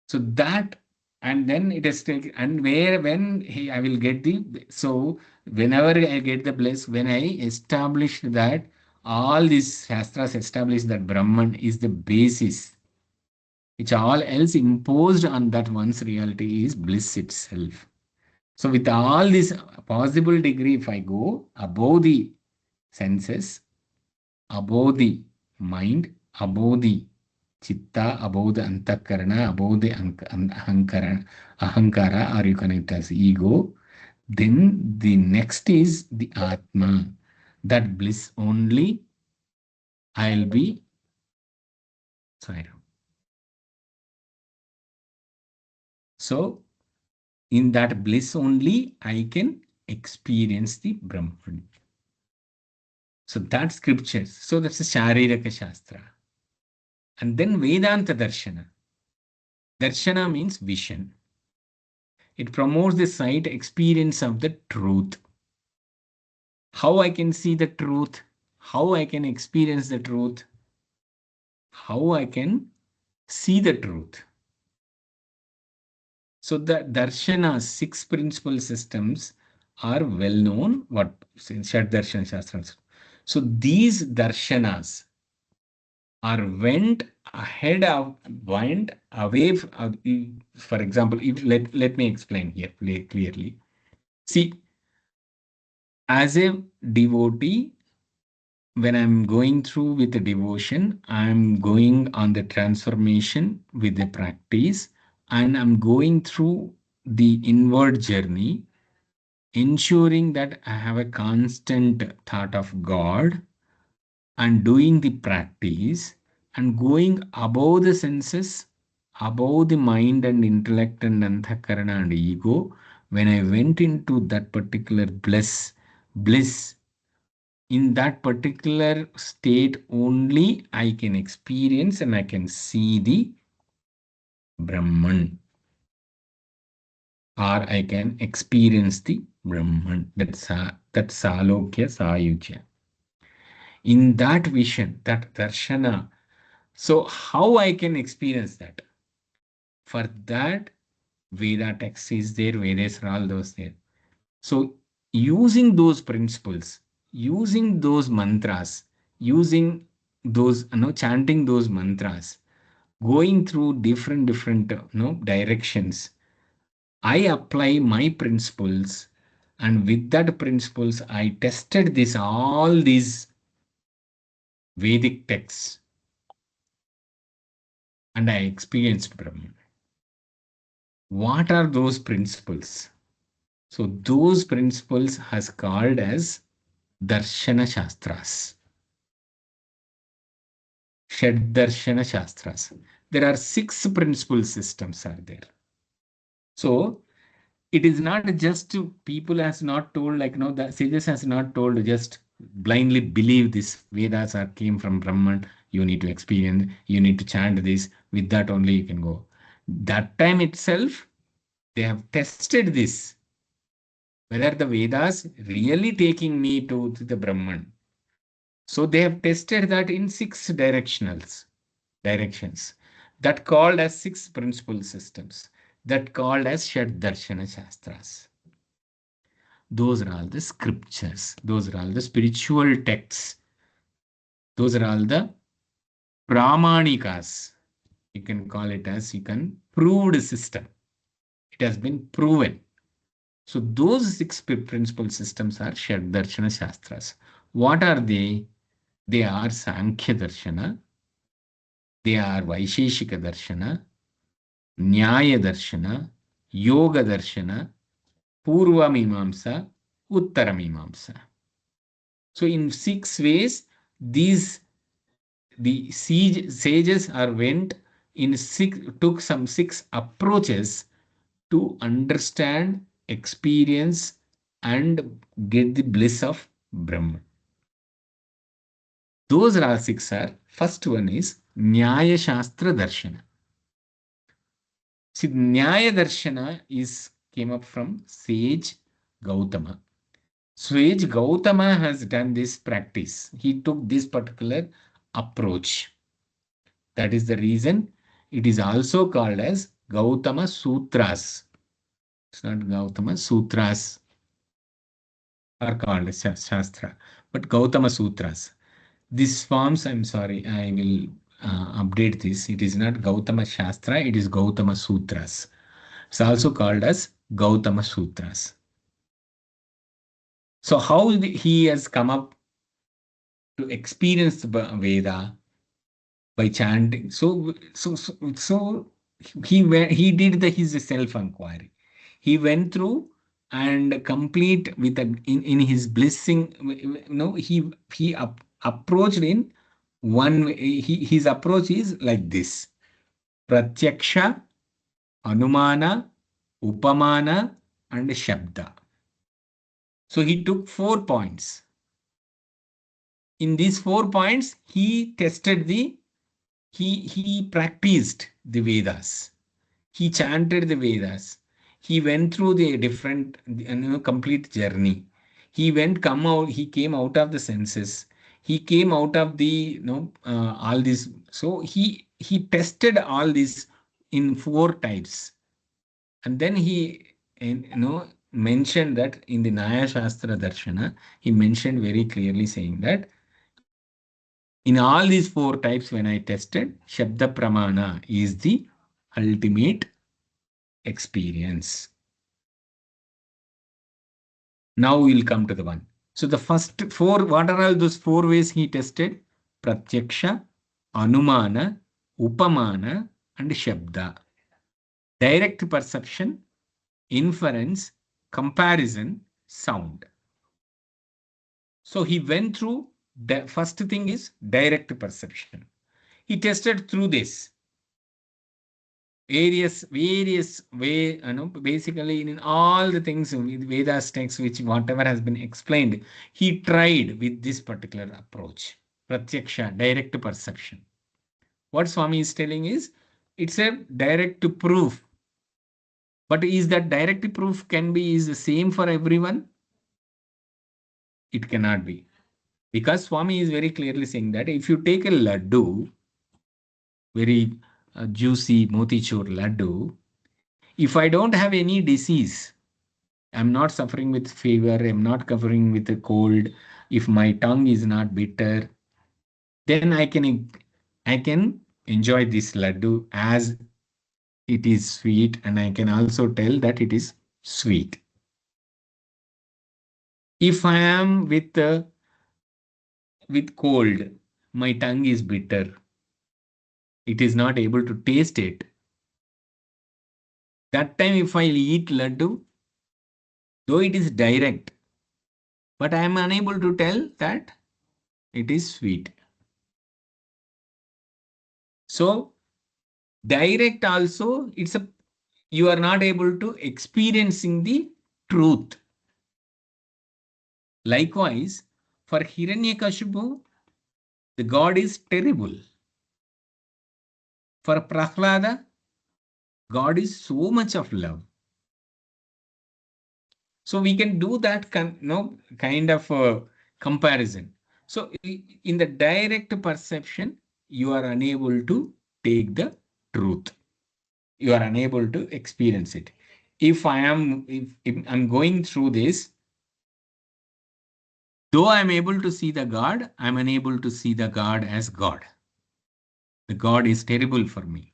Speaker 1: So that, and then it is taken, and when I will get so whenever I get the bliss, when I establish that all these Shastras establish that Brahman is the basis, which all else imposed on that one's reality is bliss itself. So with all this possible degree, if I go above the senses, above the mind, above the chitta, above the antakarana, above the ahankara, or you can it as ego, then the next is the atma. That bliss only I'll be, sorry. So in that bliss only I can experience the Brahman. So that's scriptures. So that's the Shariraka Shastra. And then Vedanta Darshana. Darshana means vision. It promotes the sight experience of the truth. How I can see the truth, how I can experience the truth, how I can see the truth. So the Darshana, 6 principal systems are well known. What? Shad Darshana Shastras. So these Darshanas or went away. For example, let me explain here clearly. See, as a devotee, when I'm going through with the devotion, I'm going on the transformation with the practice, and I'm going through the inward journey, ensuring that I have a constant thought of God and doing the practice and going above the senses, above the mind and intellect and anthakarana and ego. When I went into that particular bliss, in that particular state only I can experience and I can see the Brahman, or I can experience the Brahman. That's Salokya Sayuja. In that vision, that darshana. So how I can experience that? For that, Veda text is there, Vedas are all those there. So using those principles, using those mantras, using those, chanting those mantras, going through different directions, I apply my principles, and with that principles, I tested this all these Vedic texts, and I experienced Brahman. What are those principles? So those principles has called as Darshana Shastras. Shed Darshana Shastras. There are 6 principle systems are there. So it is not just to people has not told, like, the sages has not told just blindly believe this Vedas are came from Brahman. You need to experience, you need to chant this. With that only you can go. That time itself, they have tested this, whether the Vedas really taking me to the Brahman. So they have tested that in 6 directions that called as 6 principle systems, that called as Shad Darshana Shastras. Those are all the scriptures. Those are all the spiritual texts. Those are all the Pramanikas. You can call it as, you can proved system. It has been proven. So those 6 principle systems are Shad Darshana Shastras. What are they? They are Sankhya Darshana. They are Vaisheshika Darshana, Nyaya Darshana, Yoga Darshana, Purva Mimamsa, Uttara Mimamsa. So in 6 ways, the sages are went in took some 6 approaches to understand, experience, and get the bliss of Brahman. Those are 6 are. First one is Nyaya Shastra Darshana. See, Nyaya Darshana came up from sage Gautama. Sage Gautama has done this practice. He took this particular approach. That is the reason it is also called as Gautama Sutras. It's not Gautama Sutras are called as Shastra, but Gautama Sutras. These forms, I'm sorry, I will update this. It is not Gautama Shastra, it is Gautama Sutras. It's also called as Gautama Sutras. So how he has come up to experience the Veda by chanting. So he did his self-inquiry. He went through and complete with in his blessing. He approached in one way. His approach is like this: Pratyaksha, Anumana, Upamana, and Shabda. So he took 4 points. In these 4 points, he tested he practiced the Vedas. He chanted the Vedas. He went through the different, complete journey. He came out of the senses. He came out of the, all this. So he tested all this in 4 types. And then he, mentioned that in the Nyaya Shastra Darshana, he mentioned very clearly saying that In all these four types, when I tested, Shabda Pramana is the ultimate experience. Now we'll come to the one. So the first four, what are all those four ways he tested? Pratyaksha, Anumana, Upamana, and Shabda. Direct perception, inference, comparison, sound. So he went through, the first thing is direct perception. He tested through this. Various way, basically in all the things in Vedas text, which whatever has been explained, he tried with this particular approach. Pratyaksha, direct perception. What Swami is telling is, it's a direct proof. But is that direct proof is the same for everyone? It cannot be. Because Swami is very clearly saying that if you take a laddu, very juicy motichur laddu, if I don't have any disease, I'm not suffering with fever, I'm not suffering with a cold, if my tongue is not bitter, then I can enjoy this laddu as it is sweet, and I can also tell that it is sweet. If I am with cold, my tongue is bitter, it is not able to taste it. That time if I eat laddu, though it is direct, but I am unable to tell that it is sweet. So direct also, you are not able to experiencing the truth. Likewise, for Hiranyakashipu, the God is terrible. For Prahlada, God is so much of love. So we can do that kind of comparison. So in the direct perception, you are unable to take the truth. You are unable to experience it. If I'm going through this, though I'm able to see the God, I'm unable to see the God as God. The God is terrible for me.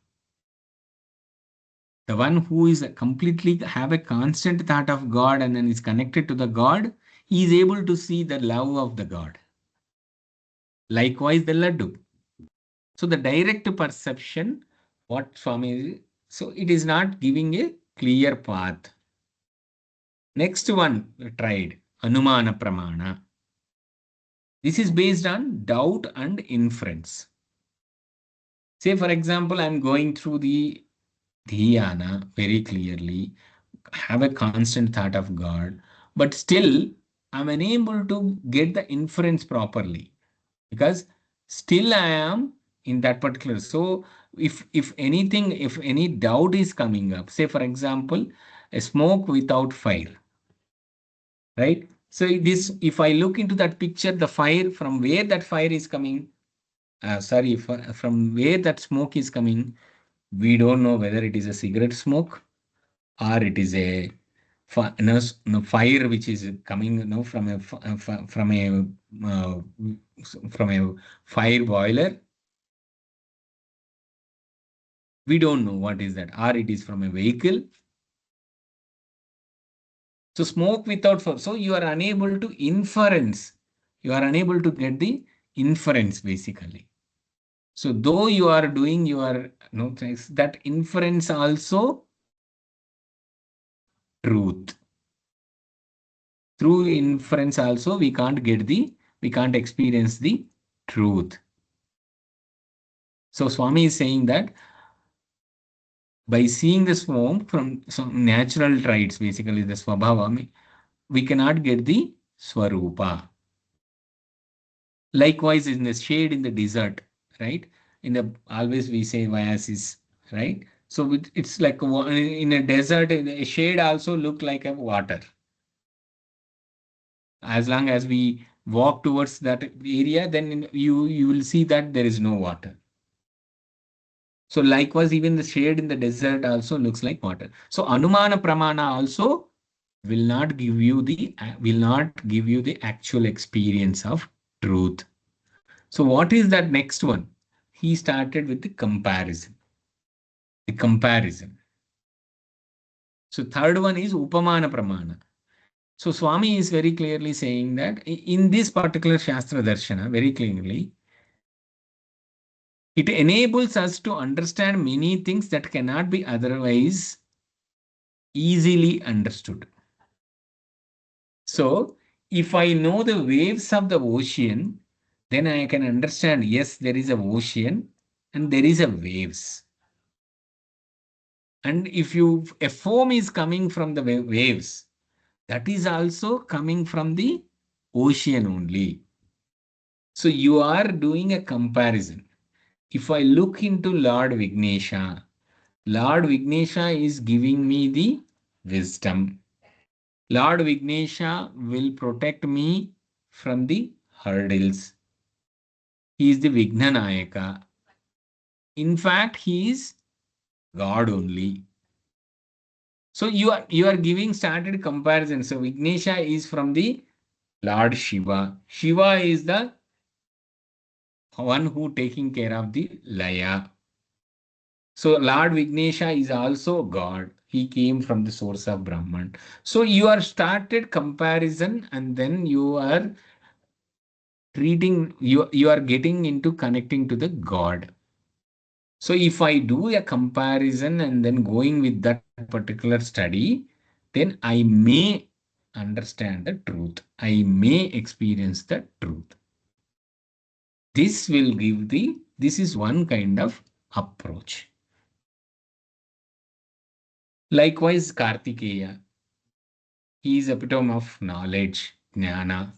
Speaker 1: The one who is completely have a constant thought of God and then is connected to the God, he is able to see the love of the God. Likewise, the laddu. So the direct perception, what Swami, so it is not giving a clear path. Next one tried, Anumana Pramana. This is based on doubt and inference. Say, for example, I'm going through the dhyana very clearly, have a constant thought of God, but still I'm unable to get the inference properly because still I am in that particular. So if anything, if any doubt is coming up, say, for example, a smoke without fire, right? So if I look into that picture, the fire, from where that fire is coming, from where that smoke is coming, we don't know whether it is a cigarette smoke or it is a fire which is coming uh, from a fire boiler. We don't know what is that, or it is from a vehicle. So smoke without fire. So you are unable to inference. You are unable to get the inference basically. So though you are doing your that inference also truth. Through inference also we can't experience the truth. So Swami is saying that by seeing the smoke from some natural traits, basically the swabhava, we cannot get the swarupa. Likewise, in the shade in the desert, right? Always we say Vyasis, right? So it's like in a desert, a shade also look like a water. As long as we walk towards that area, then you will see that there is no water. So likewise, even the shade in the desert also looks like water. So Anumana Pramana also will not give you the actual experience of truth. So what is that next one? He started with the comparison. The comparison. So third one is Upamana Pramana. So Swami is very clearly saying that in this particular Shastra Darshana, very clearly, it enables us to understand many things that cannot be otherwise easily understood. So if I know the waves of the ocean, then I can understand, yes, there is a ocean and there is a waves. And if a foam is coming from the waves, that is also coming from the ocean only. So you are doing a comparison. If I look into Lord Vignesha, Lord Vignesha is giving me the wisdom. Lord Vignesha will protect me from the hurdles. He is the Vignanayaka. In fact, he is God only. So you are giving started comparison. So Vignesha is from the Lord Shiva. Shiva is the one who taking care of the Laya. So Lord Vignesha is also God. He came from the source of Brahman. So you are started comparison and then you are treating, you are getting into connecting to the God. So if I do a comparison and then going with that particular study, then I may understand the truth. I may experience the truth. This is one kind of approach. Likewise, Kartikeya, he is epitome of knowledge, jnana.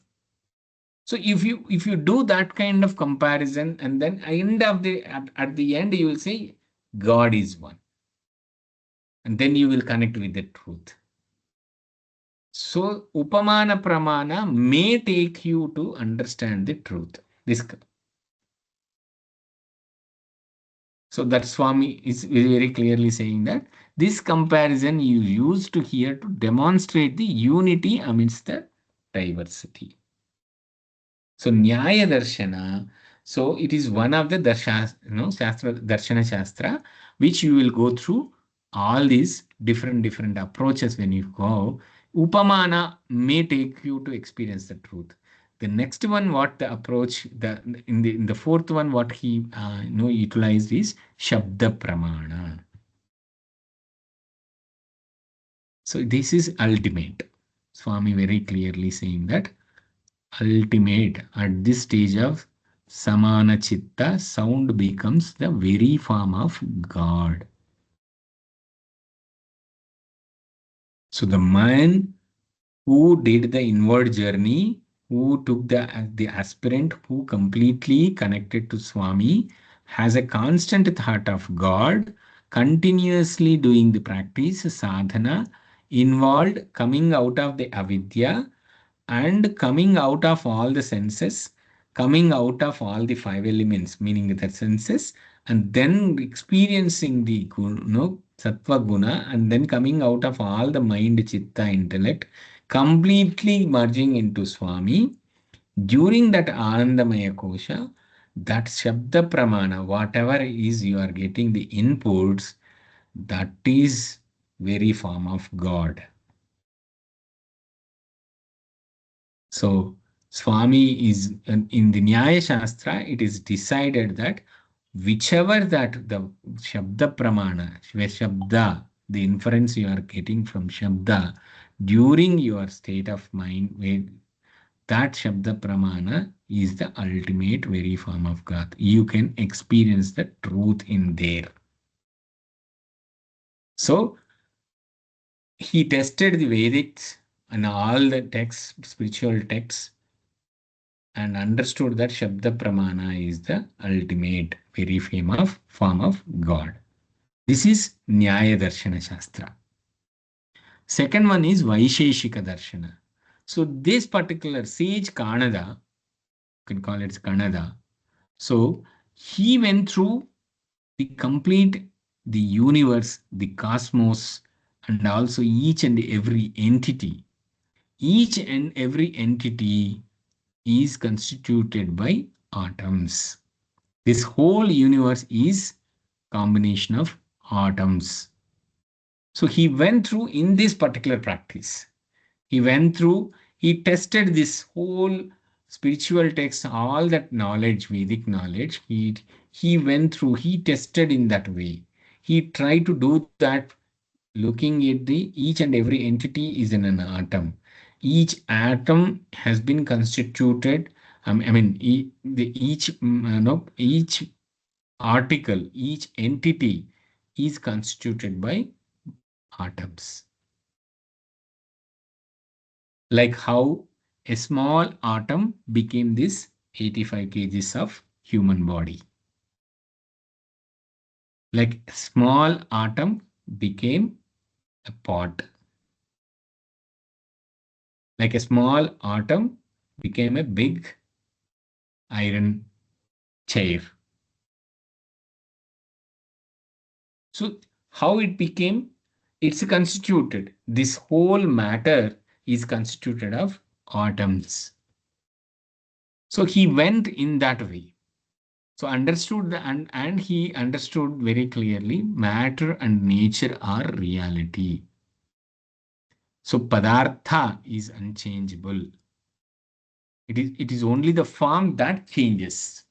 Speaker 1: So if you do that kind of comparison, and then at the end you will say God is one, and then you will connect with the truth. So Upamana Pramana may take you to understand the truth. So that Swami is very clearly saying that this comparison you use to here to demonstrate the unity amidst the diversity. So Nyaya Darshana, so it is one of the Shastra, Darshana Shastra, which you will go through all these different approaches when you go. Upamana may take you to experience the truth. The next one, what the approach, in the fourth one, what he utilized is Shabda Pramana. So this is ultimate. Swami very clearly saying that ultimate at this stage of Samana Chitta, sound becomes the very form of God. So the man who did the inward journey, who took the aspirant, who completely connected to Swami, has a constant thought of God, continuously doing the practice, sadhana, involved, coming out of the avidya, and coming out of all the senses, coming out of all the five elements, meaning the senses, and then experiencing the sattva guna, and then coming out of all the mind, chitta, intellect, completely merging into Swami. During that Anandamaya Kosha, that Shabda Pramana, whatever is you are getting the inputs, that is very form of God. So Swami is in the Nyaya Shastra, it is decided that whichever that the Shabda Pramana, Shabda, the inference you are getting from Shabda during your state of mind, where that Shabda Pramana is the ultimate very form of God. You can experience the truth in there. So he tested the Vedics and all the texts, spiritual texts, and understood that Shabda Pramana is the ultimate very famous form of God. This is Nyaya Darshana Shastra. Second one is Vaisheshika Darshana. So this particular sage Kanada, you can call it Kanada. So he went through the universe, the cosmos, and also each and every entity. Each and every entity is constituted by atoms. This whole universe is combination of atoms. So he went through in this particular practice. He went through, he tested this whole spiritual text, all that knowledge, Vedic knowledge. He went through, he tested in that way. He tried to do that, looking at the each and every entity is in an atom. Each atom has been constituted. I mean, each no, each article, each entity is constituted by atoms. Like how a small atom became this 85 kgs of human body. Like a small atom became a pot. Like a small atom became a big iron chair. So how it became? It's constituted. This whole matter is constituted of atoms. So he went in that way. So understood and he understood very clearly matter and nature are reality. So padartha is unchangeable. It is only the form that changes.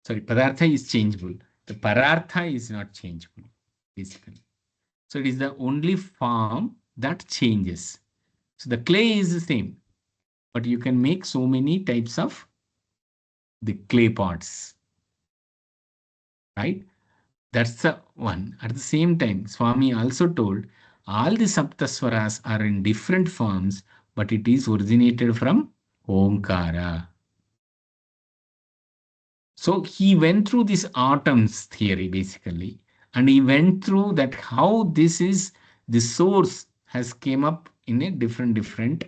Speaker 1: Sorry, padartha is changeable. The parartha is not changeable, basically. So it is the only form that changes. So the clay is the same, but you can make so many types of the clay pots, right? That's the one. At the same time, Swami also told all the Saptaswaras are in different forms, but it is originated from Omkara. So he went through this atoms theory basically, and he went through that how this is the source has came up in a different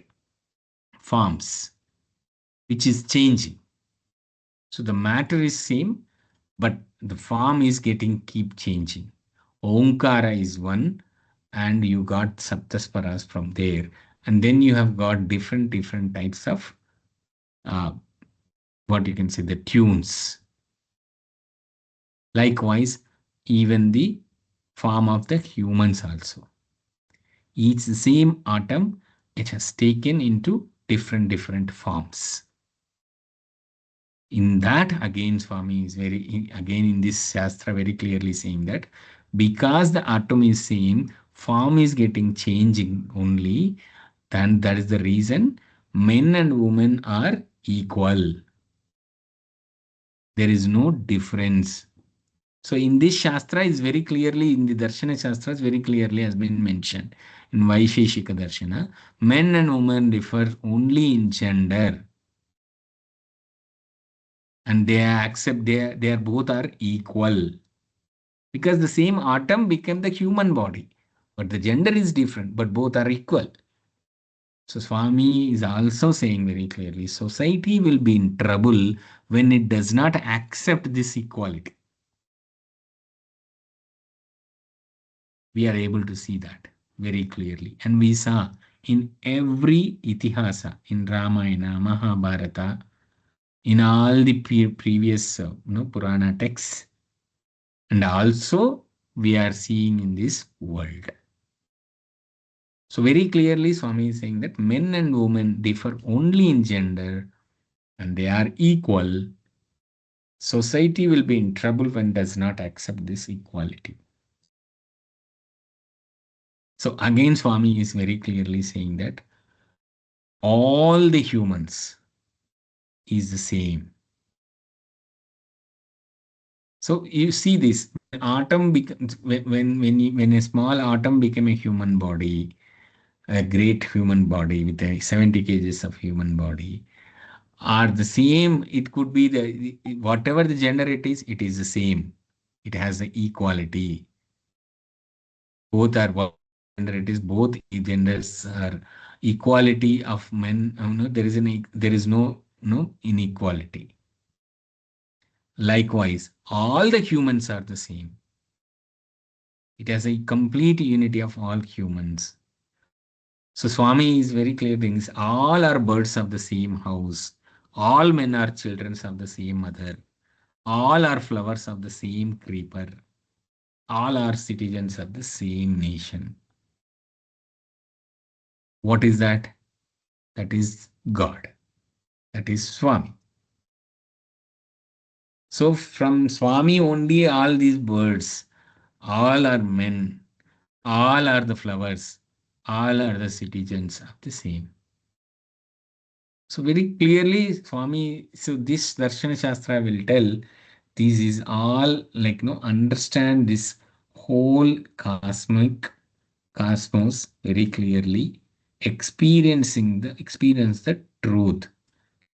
Speaker 1: forms, which is changing. So the matter is same, but the form is getting keep changing. Omkara is one, and you got Saptasparas from there, and then you have got different types of uh, what you can say the tunes. Likewise, even the form of the humans also. Each same atom, it has taken into different forms. In that, again, Swami is again in this Shastra very clearly saying that because the atom is same, form is getting changing only, then that is the reason men and women are equal. There is no difference. So in this Shastra is very clearly, in the Darshana Shastras very clearly has been mentioned. In Vaisheshika Darshana, men and women differ only in gender. And they are both are equal. Because the same atom became the human body. But the gender is different, but both are equal. So Swami is also saying very clearly, society will be in trouble when it does not accept this equality. We are able to see that very clearly. And we saw in every itihasa, in Ramayana, Mahabharata, in all the previous Purana texts, and also we are seeing in this world. So very clearly, Swami is saying that men and women differ only in gender and they are equal. Society will be in trouble when does not accept this equality. So again, Swami is very clearly saying that all the humans is the same. So you see this atom becomes when a small atom became a human body, a great human body with a 70 kgs of human body are the same. It could be the whatever the gender it is the same. It has the equality. Both are what gender it is. Both genders are equality of men. No, there is no inequality. Likewise, all the humans are the same. It has a complete unity of all humans. So Swami is very clear things. All are birds of the same house. All men are children of the same mother. All are flowers of the same creeper. All are citizens of the same nation. What is that? That is God. That is Swami. So from Swami only all these birds, all are men, all are the flowers, all are the citizens of the same. So very clearly, Swami, so this Darshana Shastra will tell this is all like understand this whole cosmic cosmos very clearly, experience the truth.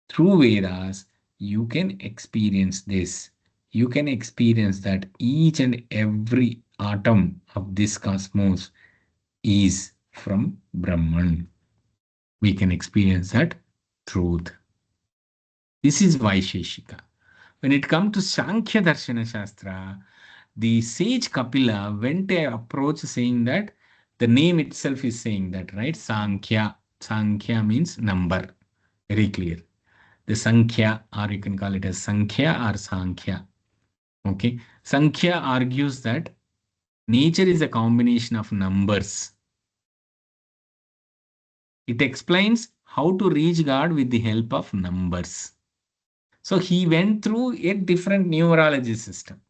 Speaker 1: Through Vedas, you can experience this. You can experience that each and every atom of this cosmos is from Brahman. We can experience that truth. This is Vaisheshika. When it comes to Sankhya Darshana Shastra, the sage Kapila went a approach saying that the name itself is saying that, right? Sankhya. Sankhya means number. Very clear. The Sankhya, or you can call it as Sankhya or Sankhya. Okay. Sankhya argues that nature is a combination of numbers. It explains how to reach God with the help of numbers. So he went through a different numerology system.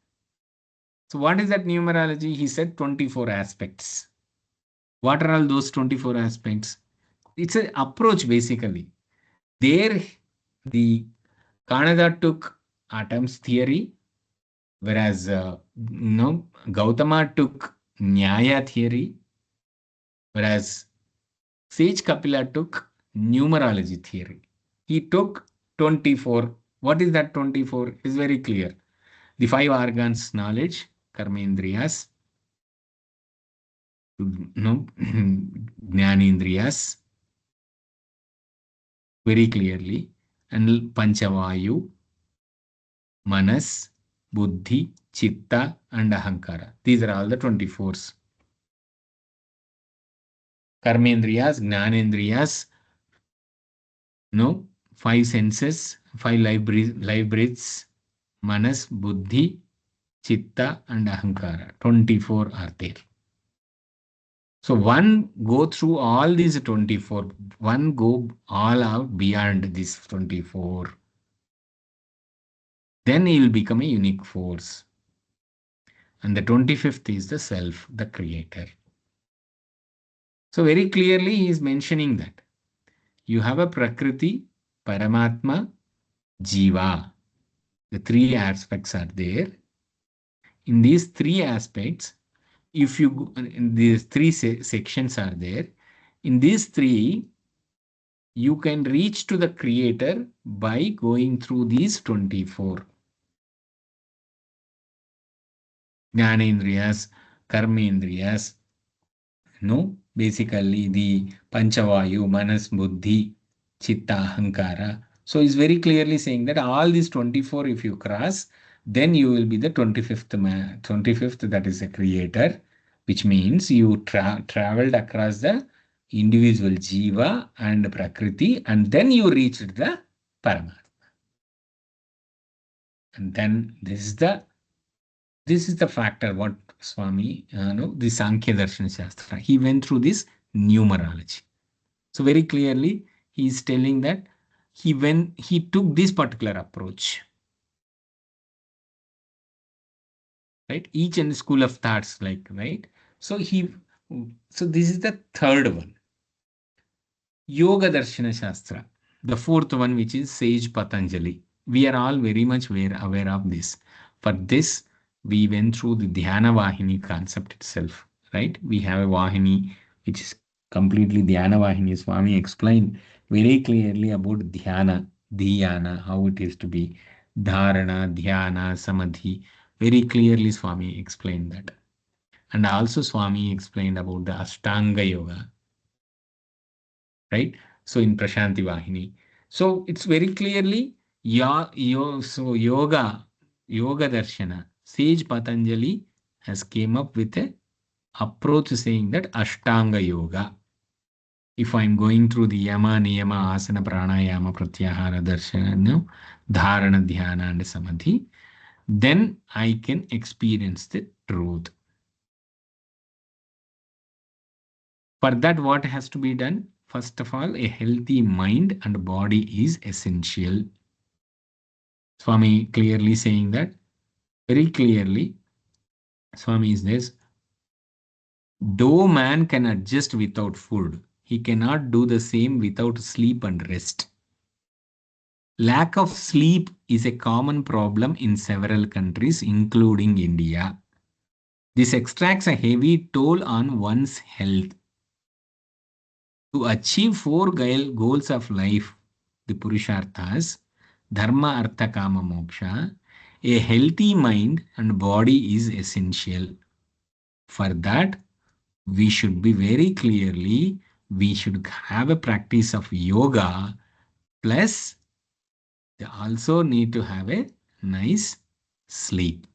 Speaker 1: So what is that numerology? He said 24 aspects. What are all those 24 aspects? It's an approach basically. There, the Kanada took atoms theory, whereas Gautama took Nyaya theory, whereas Sage Kapila took numerology theory. He took 24. What is that 24? It is very clear. The five organs knowledge, karmendriyas, no, jnanendriyas, very clearly, and Panchavayu, Manas, Buddhi, Chitta, and Ahankara. These are all the 24s. Karmendriyas, Jnanendriyas, no, five senses, five live breaths, Manas, Buddhi, Chitta, and Ahankara. 24 are there. So one go through all these 24, one go all out beyond this 24. Then he will become a unique force. And the 25th is the self, the creator. So very clearly he is mentioning that you have a Prakriti, Paramatma, Jiva. The three aspects are there. In these three aspects, if you in these three sections are there, in these three, you can reach to the creator by going through these 24. Jnanendriyas, Karmendriyas, no, basically the Panchavayu, Manas, Buddhi, Chitta, Ahankara. So it's very clearly saying that all these 24, if you cross, then you will be the 25th man, 25th, that is a creator, which means you traveled across the individual Jiva and Prakriti, and then you reached the Paramatma. And then this is the factor what Swami, no, the Sankhya Darshana Shastra. He went through this numerology. So very clearly, he is telling that he took this particular approach, right? Each and school of thoughts, like right. So this is the third one, Yoga Darshana Shastra, the fourth one, which is Sage Patanjali. We are all very much aware of this. For this, we went through the Dhyana Vahini concept itself, right? We have a Vahini, which is completely Dhyana Vahini. Swami explained very clearly about Dhyana, Dhyana, how it is to be Dharana, Dhyana, Samadhi. Very clearly, Swami explained that. And also, Swami explained about the Ashtanga Yoga, right? So in Prashanti Vahini. So it's very clearly so yoga darshana. Sage Patanjali has came up with a approach saying that Ashtanga Yoga. If I'm going through the yama, niyama, asana, pranayama, pratyahara, darshana, no, dharana, dhyana, and samadhi, then I can experience the truth. For that, what has to be done? First of all, a healthy mind and body is essential. Swami clearly saying that, very clearly, Swami is this. Though man can adjust without food, he cannot do the same without sleep and rest. Lack of sleep is a common problem in several countries, including India. This extracts a heavy toll on one's health. To achieve four goals of life, the Purusharthas, Dharma, Artha, Kama, Moksha, a healthy mind and body is essential. For that, we should be very clearly, we should have a practice of yoga, plus they also need to have a nice sleep.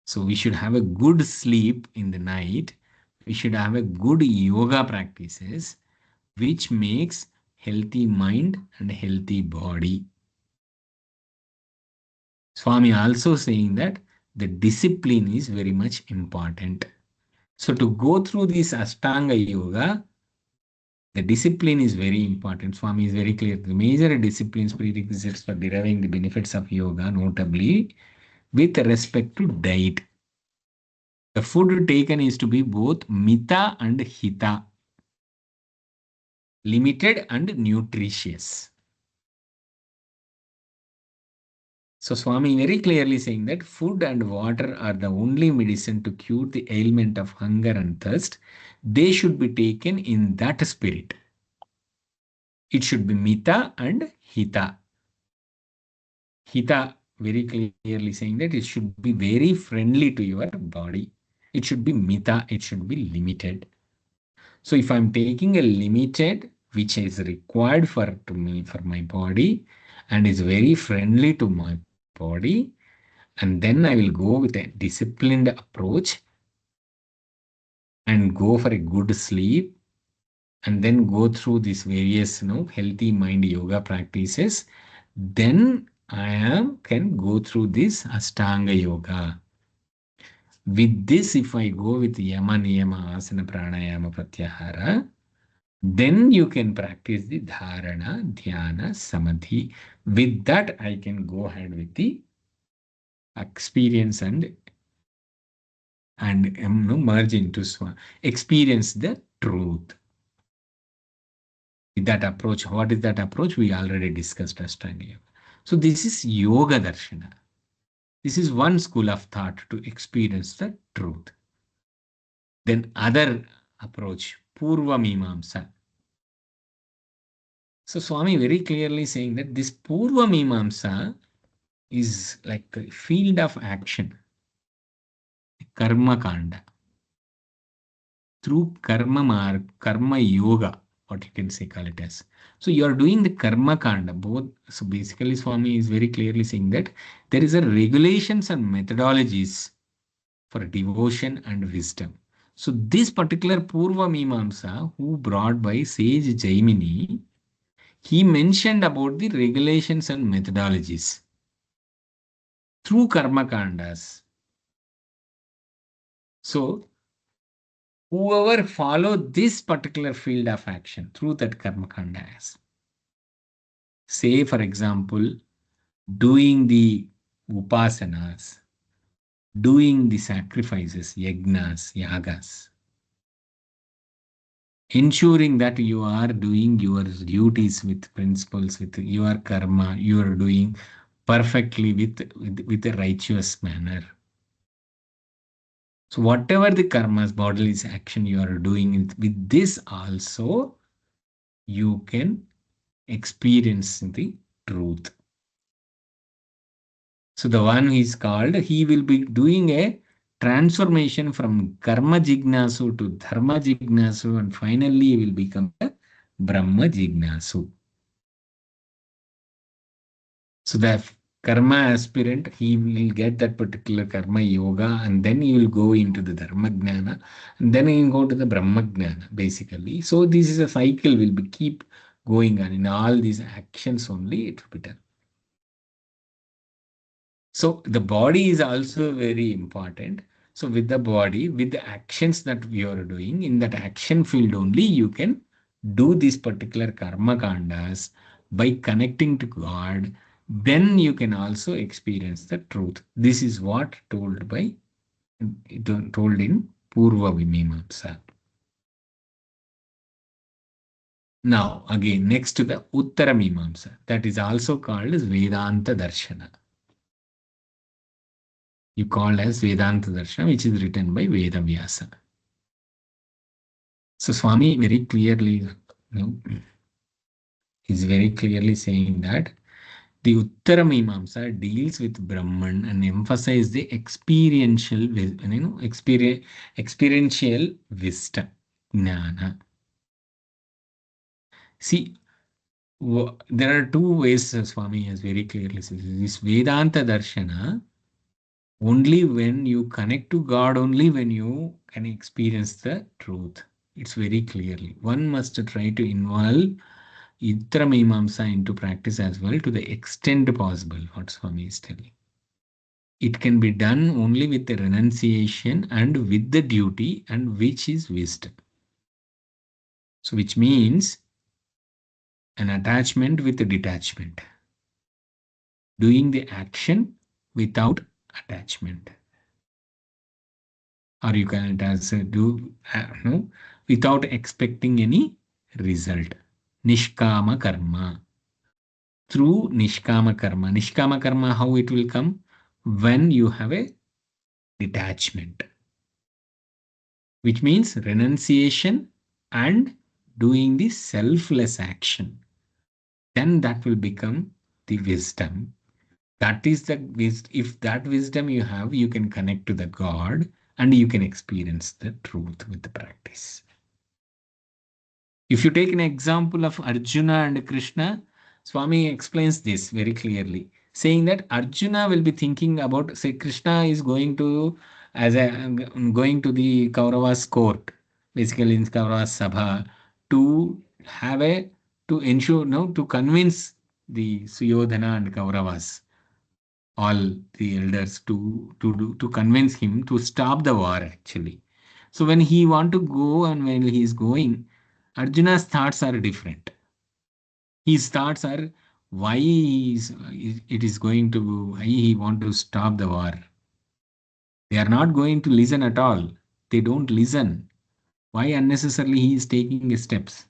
Speaker 1: So we should have a good sleep in the night. We should have a good yoga practices, which makes healthy mind and healthy body. Swami also saying that the discipline is very much important. So to go through this Ashtanga Yoga, the discipline is very important. Swami is very clear. The major disciplines prerequisites for deriving the benefits of yoga, notably with respect to diet. The food taken is to be both mita and hita, limited and nutritious. So Swami very clearly saying that food and water are the only medicine to cure the ailment of hunger and thirst. They should be taken in that spirit. It should be mita and hita. Hita very clearly saying that it should be very friendly to your body. It should be mita, it should be limited. So if I'm taking a limited, which is required for my body and is very friendly to my body, and then I will go with a disciplined approach and go for a good sleep and then go through these various healthy mind yoga practices, then I can go through this Ashtanga yoga. With this, if I go with yama, niyama, asana, pranayama, pratyahara, then you can practice the dharana, dhyana, samadhi. With that, I can go ahead with the experience and merge into experience the truth. With that approach, what is that approach? We already discussed Ashtanga Yoga. So this is Yoga Darshana. This is one school of thought to experience the truth. Then other approach, Purva Mimamsa. So Swami very clearly saying that this Purva Mimamsa is like a field of action, Karma Kanda. Through Karma Yoga, what you can say, call it as. So you are doing the Karma Kanda, both. So basically, Swami is very clearly saying that there is a regulations and methodologies for devotion and wisdom. So this particular Purva Mimamsa, who brought by sage Jaimini, he mentioned about the regulations and methodologies through Karma Kandas. So whoever follow this particular field of action through that Karma Kandas, say for example, doing the upasanas, doing the sacrifices, yagnas, yagas, ensuring that you are doing your duties with principles, with your karma, you are doing perfectly with a righteous manner. So whatever the karmas, bodily action you are doing, with this also, you can experience the truth. So the one is called, he will be doing a transformation from karma jignasu to dharma jignasu, and finally he will become a Brahma jignasu. So karma aspirant, he will get that particular karma yoga, and then he will go into the dharma jnana, and then he will go to the brahma jnana, basically. So this is a cycle will be keep going on in all these actions only it will be done. So the body is also very important. So with the body, with the actions that we are doing, in that action field only, you can do these particular karma kandas by connecting to God. Then you can also experience the truth. This is what told in Purva Vimimamsa. Now again, next to the Uttara Mimamsa, that is also called as Vedanta Darshana. You call as Vedanta Darshana, which is written by Veda Vyasa. So Swami very clearly, is very clearly saying that the Uttara Mimamsa deals with Brahman and emphasizes the experiential wisdom, jnana. See, there are two ways Swami has very clearly said. This Vedanta Darshana, only when you connect to God, only when you can experience the truth. It's very clearly. One must try to involve Itra Mimamsa into practice as well to the extent possible, what Swami is telling. It can be done only with the renunciation and with the duty, and which is wisdom. So, which means an attachment with a detachment. Doing the action without attachment. Or you can do no, without expecting any result. Nishkama karma. Through Nishkama karma. Nishkama karma, how it will come? When you have a detachment, which means renunciation and doing the selfless action. Then that will become the wisdom. That is the wisdom. If that wisdom you have, you can connect to the God and you can experience the truth with the practice. If you take an example of Arjuna and Krishna, Swami explains this very clearly, saying that Arjuna will be thinking about, say, Krishna is going to going to the Kauravas court, basically in Kauravas Sabha, to have a to ensure no to convince the Suyodhana and Kauravas, all the elders to convince him to stop the war actually. So when he want to go and when he is going, Arjuna's thoughts are different. His thoughts are why it is going to why he want to stop the war. They are not going to listen at all. They don't listen. Why unnecessarily he is taking steps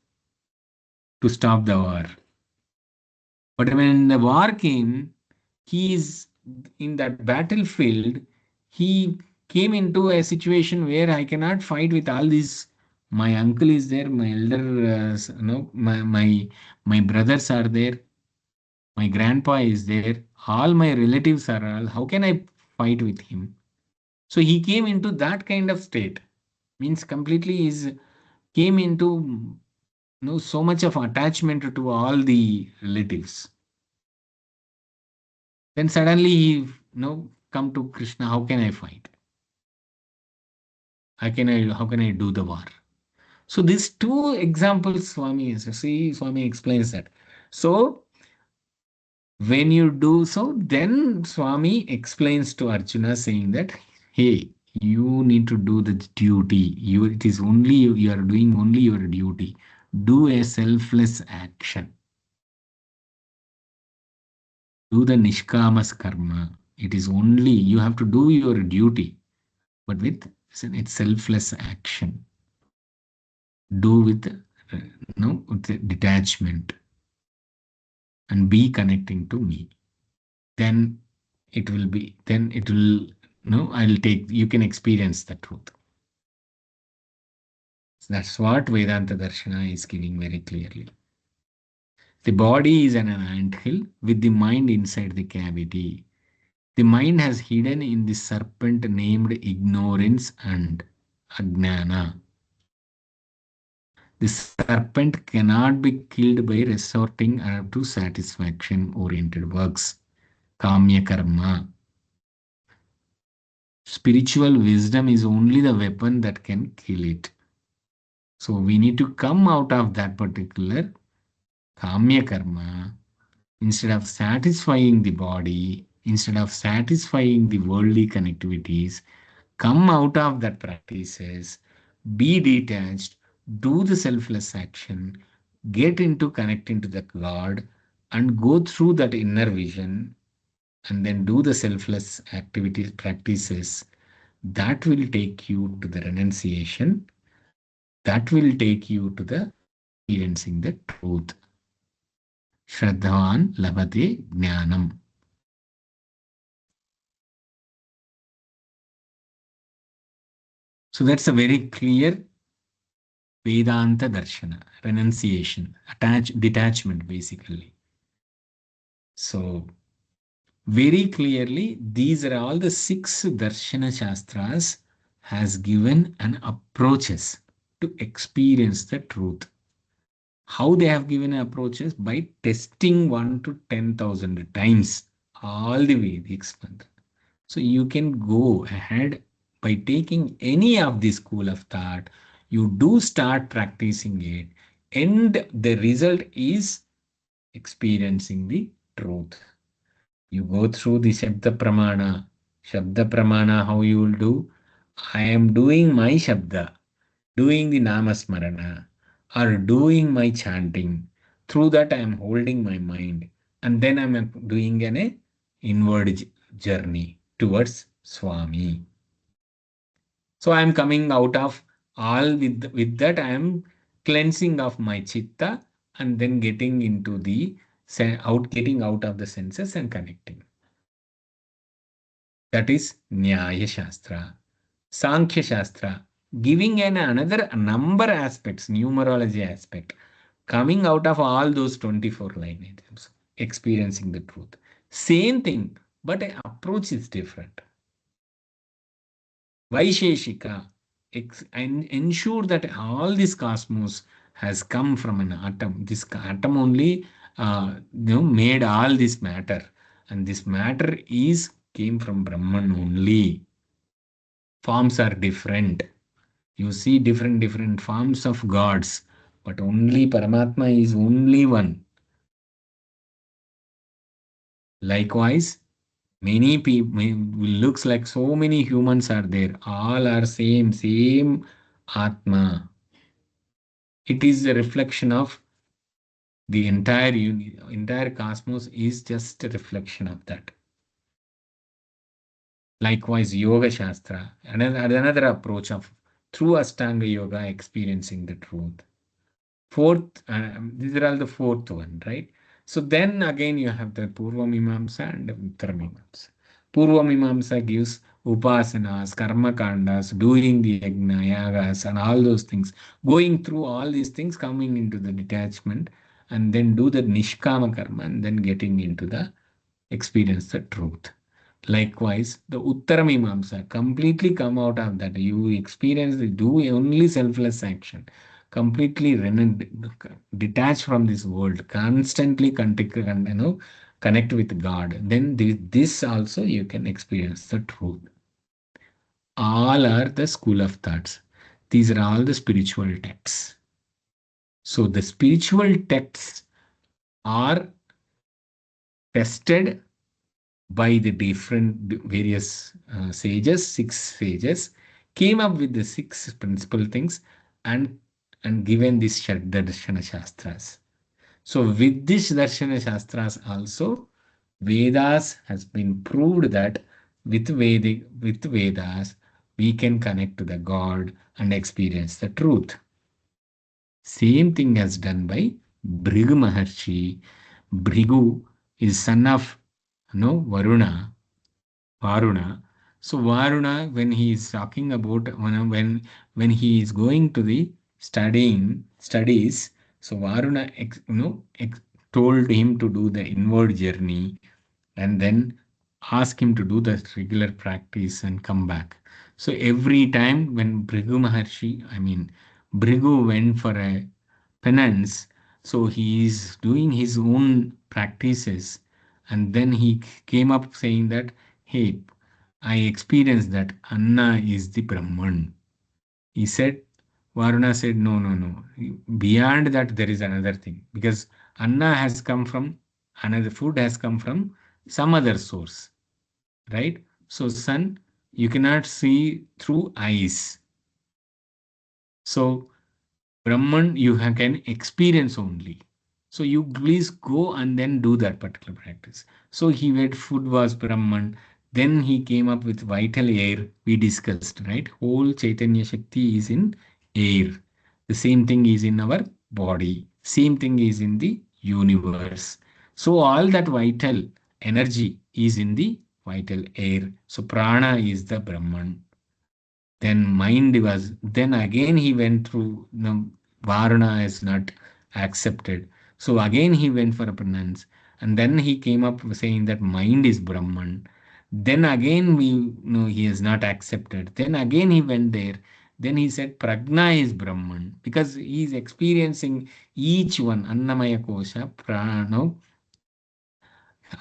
Speaker 1: to stop the war? But when the war came, he is in that battlefield. He came into a situation where I cannot fight with all these. My uncle is there, my elder, no, my brothers are there, my grandpa is there, all my relatives are all. How can I fight with him? So he came into that kind of state. Means completely is came into so much of attachment to all the relatives. Then suddenly he come to Krishna. How can I fight? How can I do the war? So these two examples, Swami explains that. So when you do so, then Swami explains to Arjuna saying that, hey, you need to do the duty. It is only you are doing only your duty. Do a selfless action. Do the Nishkamas karma. It is only you have to do your duty, but with it's selfless action. Do with with the detachment and be connecting to me. Then it will I'll take you can experience the truth. So that's what Vedanta Darshana is giving very clearly. The body is an anthill with the mind inside the cavity. The mind has hidden in the serpent named ignorance and ajnana. The serpent cannot be killed by resorting to satisfaction oriented works. Kamya karma. Spiritual wisdom is only the weapon that can kill it. So we need to come out of that particular kamya karma. Instead of satisfying the body, instead of satisfying the worldly connectivities, come out of that practices, be detached, do the selfless action, get into connecting to the God, and go through that inner vision, and then do the selfless activities, practices. That will take you to the renunciation, that will take you to the experiencing the truth. Shraddhavan labhate jnanam. So that's a very clear Vedanta Darshana, renunciation, detachment basically. So, very clearly, these are all the six Darshana Shastras has given an approaches to experience the truth. How they have given approaches? By testing 1 to 10,000 times all the way the experiment. So you can go ahead by taking any of the school of thought. You do start practicing it, and the result is experiencing the truth. You go through the Shabda Pramana. Shabda Pramana, how you will do? I am doing my Shabda, doing the Namasmarana, or doing my chanting. Through that, I am holding my mind, and then I am doing an inward journey towards Swami. So I am coming out of all with that, I am cleansing of my chitta and then getting into the getting out of the senses and connecting. That is Nyaya Shastra. Sankhya Shastra, giving an another number aspects, numerology aspect, coming out of all those 24 line items, experiencing the truth. Same thing, but the approach is different. Vaisheshika, and ensure that all this cosmos has come from an atom. This atom only made all this matter. And this matter is came from Brahman only. Forms are different. You see different forms of gods, but only Paramatma is only one. Likewise, many people looks like so many humans are there. All are same Atma. It is a reflection of the entire cosmos is just a reflection of that. Likewise, Yoga Shastra, another approach of through Ashtanga Yoga experiencing the truth. Fourth, these are all the fourth one, right? So then again you have the Purva Mimamsa and Uttara Mimamsa. Purva Mimamsa gives upasanas, karma kandas, doing the yajna, yagas, and all those things. Going through all these things, coming into the detachment, and then do the nishkama karma, and then getting into the experience the truth. Likewise, the Uttara Mimamsa completely come out of that. You experience, do only selfless action, completely detach from this world, constantly connect with God. Then this also you can experience the truth. All are the school of thoughts. These are all the spiritual texts. So the spiritual texts are tested by the different various sages, six sages, came up with the six principal things and given these Darshana Shastras. So with this Darshana Shastras also, Vedas has been proved that with Vedas, we can connect to the God and experience the truth. Same thing as done by Bhrigu Maharshi. Bhrigu is son of Varuna. Varuna. So Varuna, when he is talking about when he is going to the studies, so Varuna told him to do the inward journey and then ask him to do the regular practice and come back. So every time when Bhrigu went for a penance, so he is doing his own practices And then he came up saying that, hey, I experienced that Anna is the Brahman. He said, Varuna said, no, no, no. Beyond that, there is another thing. Because Anna has come from, another food has come from some other source, right? So, sun, you cannot see through eyes. So, Brahman, you can experience only. So you please go and then do that particular practice. So he went, food was Brahman. Then he came up with vital air. We discussed, right? Whole Chaitanya Shakti is in air. The same thing is in our body. Same thing is in the universe. So all that vital energy is in the vital air. So prana is the Brahman. Then mind was, then again he went through, Varuna is not accepted. So again he went for a penance. And then he came up saying that mind is Brahman. Then again we know he is not accepted. Then again he went there. Then he said Prajna is Brahman because he is experiencing each one, Annamaya Kosha, Prana,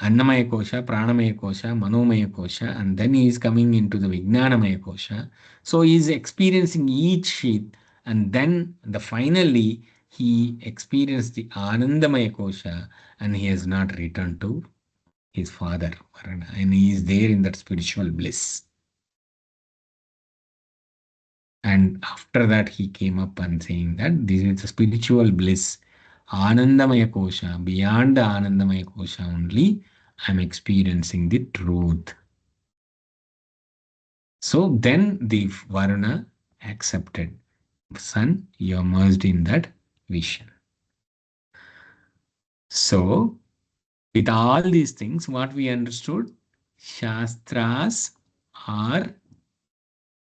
Speaker 1: Annamaya Kosha, Pranamaya Kosha, Manomaya Kosha, and then he is coming into the Vijnanamaya Kosha. So he is experiencing each sheath, and then finally he experienced the Anandamaya Kosha, and he has not returned to his father, Varana, and he is there in that spiritual bliss. And after that, he came up and saying that this is a spiritual bliss, Anandamaya Kosha. Beyond the Anandamaya Kosha only, I'm experiencing the truth. So then the Varuna accepted. Son, you are merged in that vision. So, with all these things, what we understood, Shastras are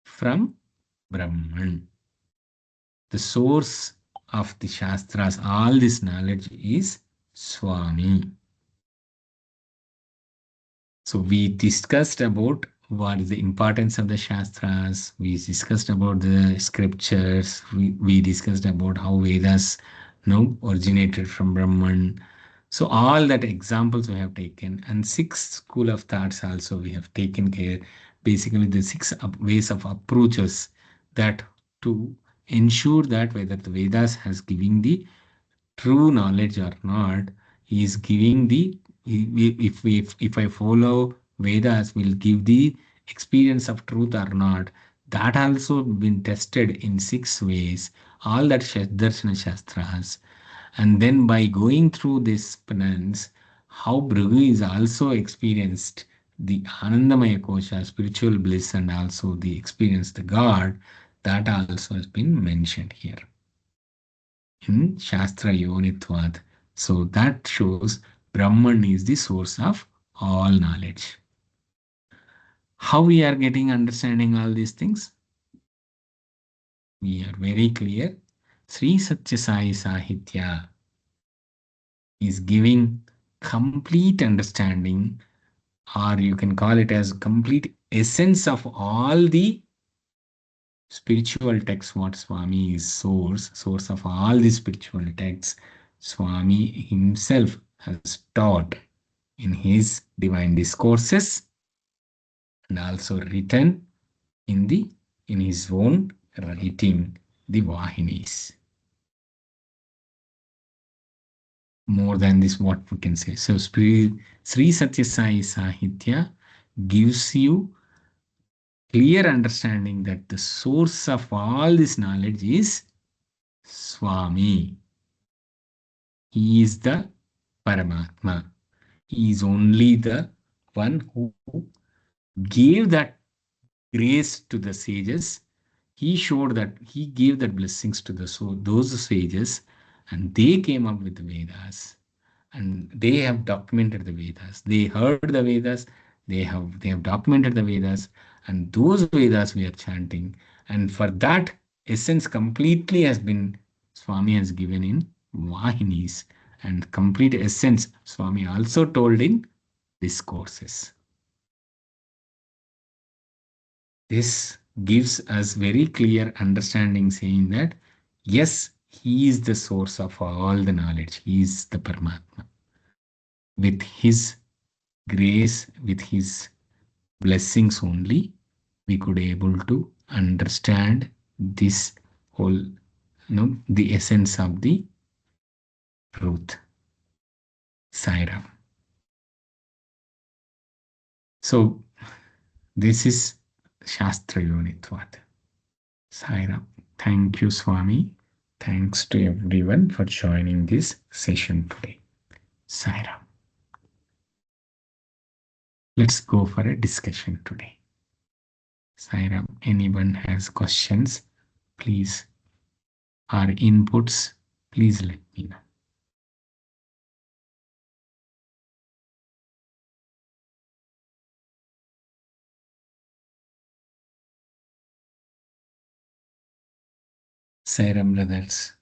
Speaker 1: from Brahman. The source of the Shastras, all this knowledge is Swami. So we discussed about what is the importance of the Shastras. We discussed about the scriptures. We discussed about how Vedas originated from Brahman. So all that examples we have taken, and six school of thoughts also we have taken care. Basically, the six ways of approaches that to ensure that whether the Vedas has given the true knowledge or not, he is giving the, if I follow Vedas will give the experience of truth or not. That also been tested in six ways, all that Darshana Shastras. And then by going through this penance, how Bhrigu is also experienced the Anandamaya Kosha, spiritual bliss, and also the experience the God, that also has been mentioned here in Shastra Yonitvat. So that shows Brahman is the source of all knowledge. How we are getting understanding all these things? We are very clear. Sri Satya Sai Sahitya is giving complete understanding, or you can call it as complete essence of all the spiritual texts. What Swami is source of all the spiritual texts. Swami himself has taught in his divine discourses and also written in the in his own writing, the Vahinis. More than this, what we can say. So Sri Satya Sai Sahitya gives you clear understanding that the source of all this knowledge is Swami. He is the Paramatma. He is only the one who gave that grace to the sages. He showed that he gave that blessings to those sages, and they came up with the Vedas, and they have documented the Vedas. They heard the Vedas, they have documented the Vedas, and those Vedas we are chanting. And for that essence completely has been Swami has given in Vahinis, and complete essence Swami also told in discourses. This gives us very clear understanding saying that yes, he is the source of all the knowledge. He is the Paramatma with his grace, with his blessings only, we could able to understand this whole, the essence of the truth. Sairam. So this is Shastra Yonitvat. Sairam. Thank you, Swami. Thanks to everyone for joining this session today. Sairam. Let's go for a discussion today. Sairam, anyone has questions, please, or inputs, please let me know. Sairam brothers.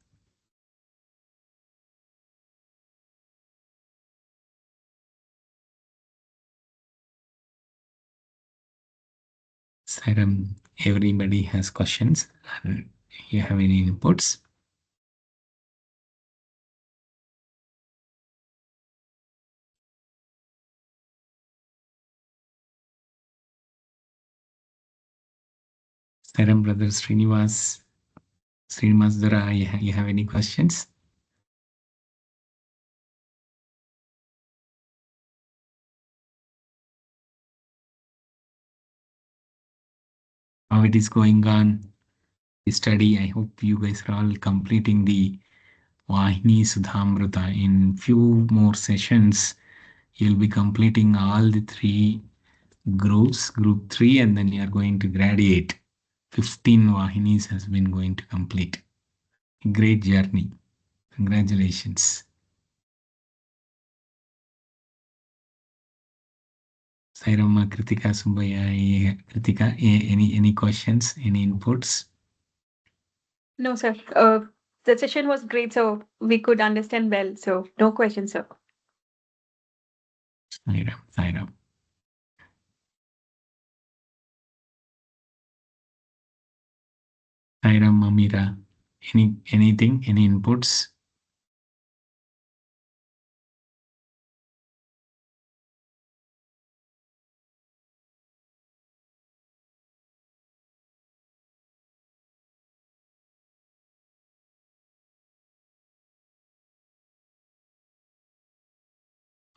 Speaker 1: Sairam, everybody has questions. You have any inputs? Sairam brothers, Srinivas Dara, you have any questions? How it is going on? The study, I hope you guys are all completing the Vahini Sudhamrita. In few more sessions, you'll be completing all the 3 groups, group 3, and then you are going to graduate. 15 Vahinis has been going to complete. Great journey. Congratulations. Sairama, Kritika, Subbaya, Kritika, any questions, any inputs?
Speaker 2: No, sir. The session was great, so we could understand well. So no questions, sir.
Speaker 1: Sairam. Sairam, Amira, anything, any inputs?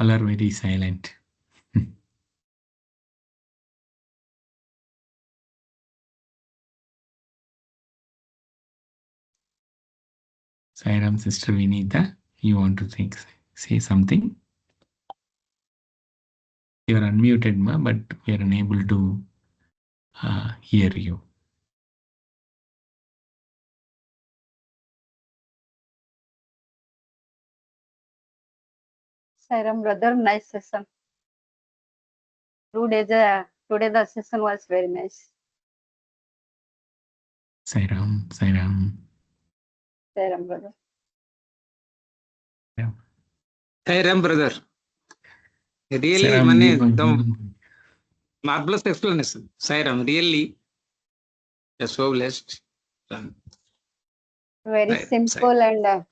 Speaker 1: All are very silent. Sairam, Sister Vinita, you want to say something? You are unmuted, ma, but we are unable to hear you.
Speaker 3: Sairam brother, nice session. Today the session was very nice.
Speaker 1: Sairam.
Speaker 3: Sairam brother.
Speaker 1: Yeah.
Speaker 4: Ram brother. Really,
Speaker 1: Sairam,
Speaker 4: marvelous explanation. Sairam, really, you're so blessed.
Speaker 3: Very simple and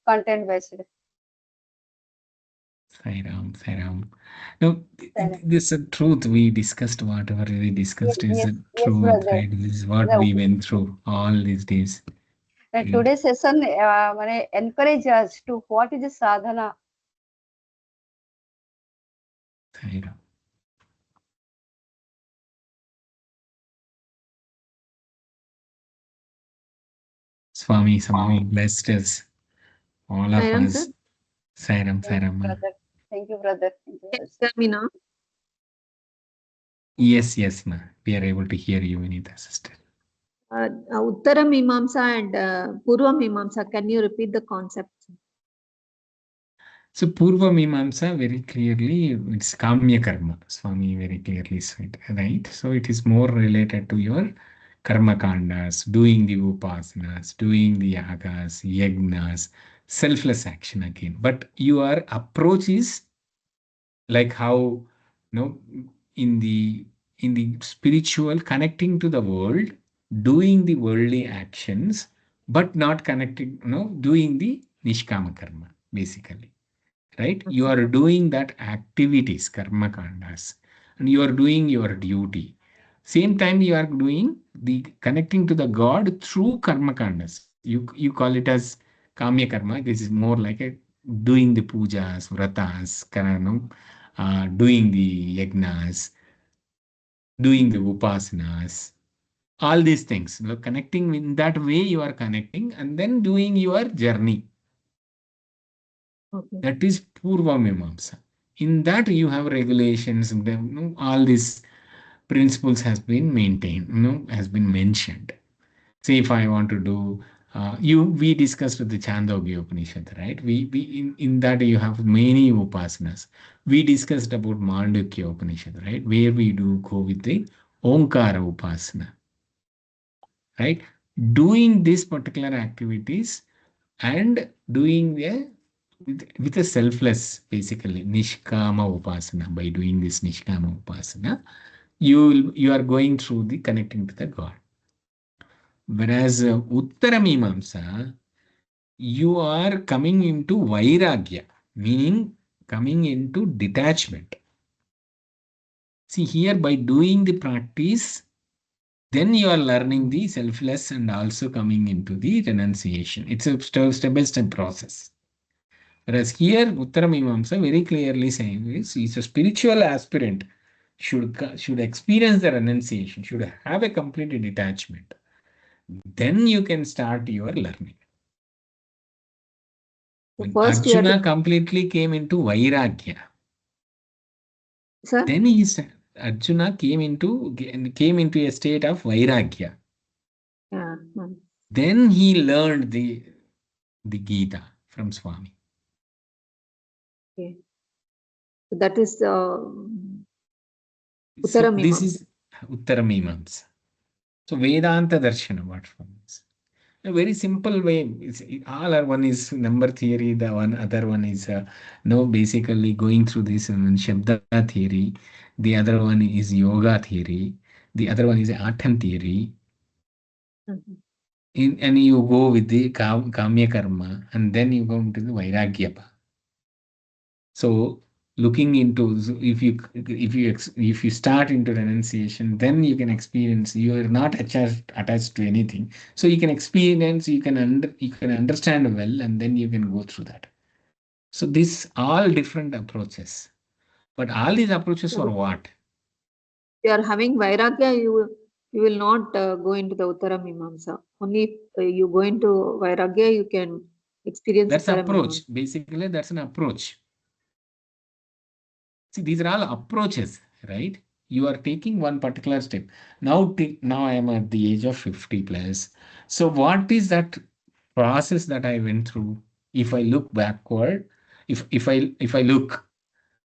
Speaker 3: content based.
Speaker 1: Sairam. No, this is a truth. We discussed whatever we discussed is a
Speaker 3: Yes,
Speaker 1: truth,
Speaker 3: brother.
Speaker 1: right? This is what we went through all these days.
Speaker 3: Today's session encourage us to what is sadhana.
Speaker 1: Sairam. Swami blessed us, all of
Speaker 2: Sairam,
Speaker 1: us.
Speaker 2: sir.
Speaker 1: Sairam.
Speaker 3: Thank you, brother.
Speaker 2: Tell me now.
Speaker 1: Yes, ma. We are able to hear you, Vinita, sister.
Speaker 2: Uttara Mimamsa and Purva Mimamsa. Can you repeat the concept?
Speaker 1: So Purva Mimamsa very clearly, it's Kamya Karma. Swami very clearly said, right? So it is more related to your karma kandas, doing the upasanas, doing the yagas, yagnas, selfless action again. But your approach is like how, in the spiritual, connecting to the world, doing the worldly actions, but not connecting, doing the nishkama karma, basically. right? You are doing that activities, karma kandas, and you are doing your duty. Same time, you are doing the connecting to the God through karma kandas. You call it as kamya karma. This is more like a doing the pujas, vratas, karanam, doing the yagnas, doing the upasanas, all these things. You know, connecting in that way, you are connecting and then doing your journey.
Speaker 5: Okay.
Speaker 1: That is Purva Mimamsa. In that you have regulations, all these principles has been maintained, has been mentioned. Say if I want to do, we discussed the Chandogya Upanishad, right? We in that you have many upasanas. We discussed about Mandukya Upanishad, right? Where we do go with the Omkara Upasana, right? Doing these particular activities and doing with a selfless, basically nishkama upasana. By doing this nishkama upasana, you are going through the connecting to the God. Whereas uttara mimamsa, you are coming into vairagya, meaning coming into detachment. See here, by doing the practice, then you are learning the selfless and also coming into the renunciation. It's a step-by-step process. Whereas here, Uttara Mimamsa very clearly saying is a spiritual aspirant should experience the renunciation, should have a complete detachment. Then you can start your learning.
Speaker 5: So
Speaker 1: When
Speaker 5: first you have
Speaker 1: Arjuna
Speaker 5: to,
Speaker 1: completely came into Vairagya,
Speaker 5: sir.
Speaker 1: then Arjuna came into a state of Vairagya.
Speaker 5: Yeah.
Speaker 1: Then he learned the Gita from Swami.
Speaker 5: Okay. So that is
Speaker 1: So
Speaker 5: Uttara
Speaker 1: this
Speaker 5: Mimamsa.
Speaker 1: is Uttara Mimamsa. So Vedanta Darshana, what forms? A very simple way. All are one is number theory, the one other one is no basically going through this Shabda theory. The other one is yoga theory. The other one is atom theory.
Speaker 5: Mhm.
Speaker 1: And you go with the kamya karma, and then you go into the vairagya. So looking into if you start into renunciation, then you can experience you are not attached to anything. So you can experience, you can understand well, and then you can go through that. So this all different approaches, but all these approaches for what?
Speaker 5: You are having Vairagya, you will not go into the Uttara Mimamsa. Only if you go into Vairagya, you can experience
Speaker 1: That's
Speaker 5: Uttara
Speaker 1: approach.
Speaker 5: Mimamsa.
Speaker 1: Basically, that's an approach. See, these are all approaches, right? You are taking one particular step. Now I am at the age of 50 plus. So what is that process that I went through? If I look backward, if I look,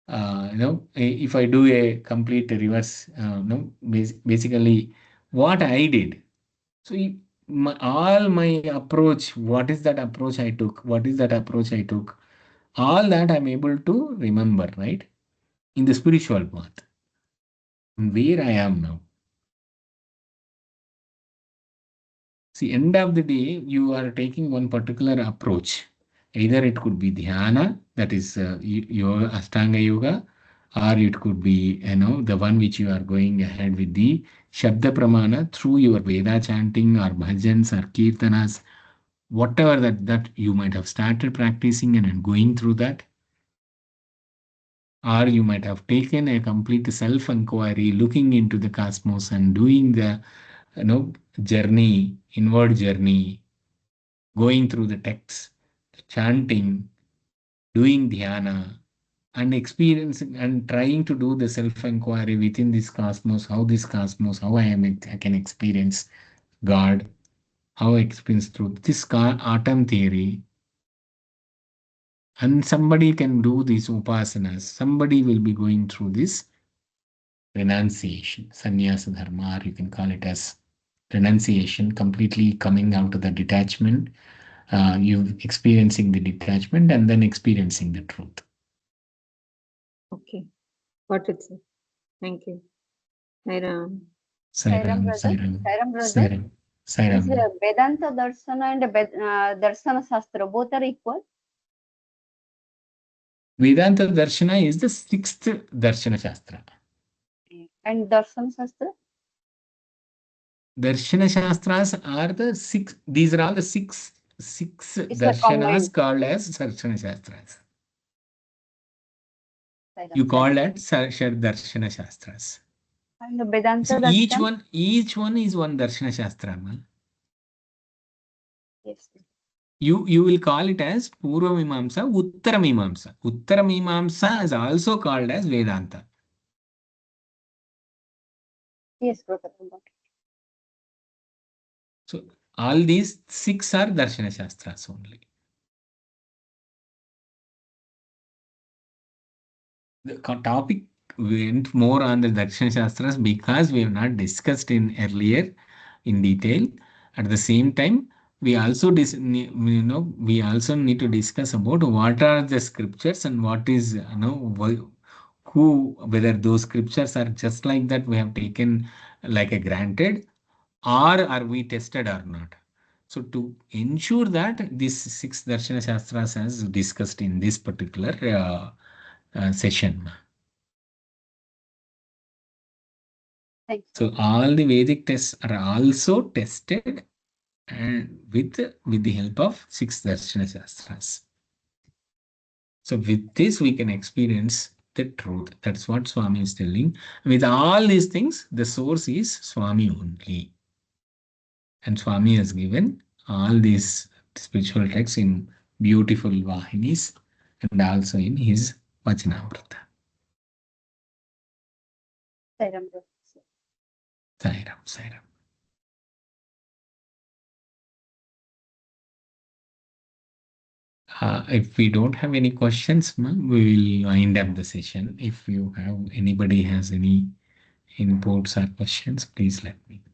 Speaker 1: if I do a complete reverse, basically what I did. So all my approach, what is that approach I took? What is that approach I took? All that I'm able to remember, right? In the spiritual path, where I am now. See, end of the day, you are taking one particular approach. Either it could be dhyana, that is yoga, Ashtanga yoga, or it could be, the one which you are going ahead with the Shabda Pramana through your Veda chanting or bhajans or kirtanas, whatever that you might have started practicing and going through that. Or you might have taken a complete self-inquiry, looking into the cosmos and doing the journey, inward journey, going through the texts, chanting, doing dhyana, and experiencing and trying to do the self-inquiry within this cosmos, how I can experience God, how I experience truth. This atom theory, and somebody can do these upasanas. Somebody will be going through this renunciation, sannyasa dharma, or you can call it as renunciation, completely coming out of the detachment, you experiencing the detachment and then experiencing the truth.
Speaker 5: Okay. Got it, sir. Thank you. Sairam.
Speaker 3: Sairam
Speaker 1: Sairam,
Speaker 3: brother.
Speaker 1: Sairam,
Speaker 3: Sairam brother.
Speaker 1: Sairam,
Speaker 3: Is
Speaker 1: Sairam.
Speaker 3: Vedanta Darshana and Darshana Shastra both are equal?
Speaker 1: Vedanta Darshana is the 6th Darshana Shastra.
Speaker 3: And Darshan Shastra?
Speaker 1: Darshana Shastras are the 6, these are all the six
Speaker 3: It's like
Speaker 1: Darshanas
Speaker 3: combined.
Speaker 1: called as Darshana Shastras.
Speaker 3: Sai Ram,
Speaker 1: You
Speaker 3: Sai
Speaker 1: call
Speaker 3: Ram.
Speaker 1: that Shad Darshana Shastras.
Speaker 3: And Vedanta
Speaker 1: See,
Speaker 3: Darshan?
Speaker 1: each one is one Darshana Shastra. Man.
Speaker 3: Yes.
Speaker 1: You will call it as Purva Mimamsa, Uttara Mimamsa. Uttara Mimamsa is also called as Vedanta.
Speaker 3: Yes, brother.
Speaker 1: So all these 6 are Darshana Shastras only. The topic went more on the Darshana Shastras because we have not discussed in earlier in detail. At the same time, we also we also need to discuss about what are the scriptures and what is whether those scriptures are just like that we have taken like a granted, or are we tested or not. So to ensure that these 6 Darshana Shastras as discussed in this particular session.
Speaker 3: Thanks.
Speaker 1: So all the Vedic tests are also tested and with the help of 6 Darshana Shastras. So with this we can experience the truth. That's what Swami is telling. With all these things, the source is Swami only. And Swami has given all these spiritual texts in beautiful Vahinis and also in his Vachanamrita.
Speaker 3: Sai Ram, brother.
Speaker 1: Sai Ram, Sai Ram. If we don't have any questions, ma'am, we will wind up the session. If you have anybody has any inputs or questions, please let me know.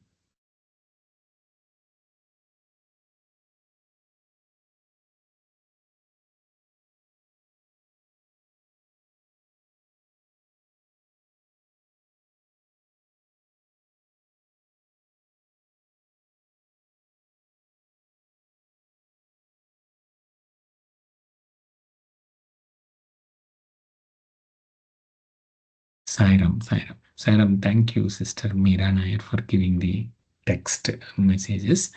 Speaker 1: Sairam, Sairam. Sairam, thank you, Sister Meera Nair, for giving the text messages.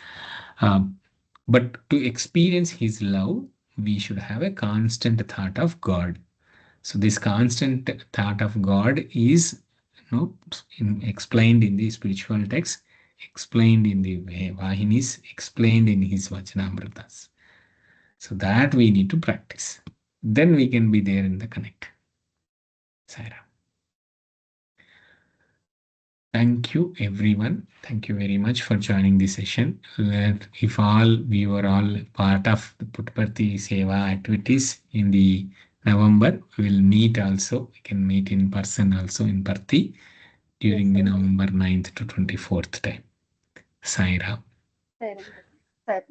Speaker 1: But to experience His love, we should have a constant thought of God. So this constant thought of God is explained in the spiritual text, explained in the Vahinis, explained in his Vachanamritas. So that we need to practice. Then we can be there in the connect. Saira. Thank you, everyone. Thank you very much for joining this session. If we were all part of the Puttaparthi Seva activities in the November, we will meet also. We can meet in person also in Parthi during the November 9th to 24th time. Sai Ram.
Speaker 3: Sai Ram, Sai Ram.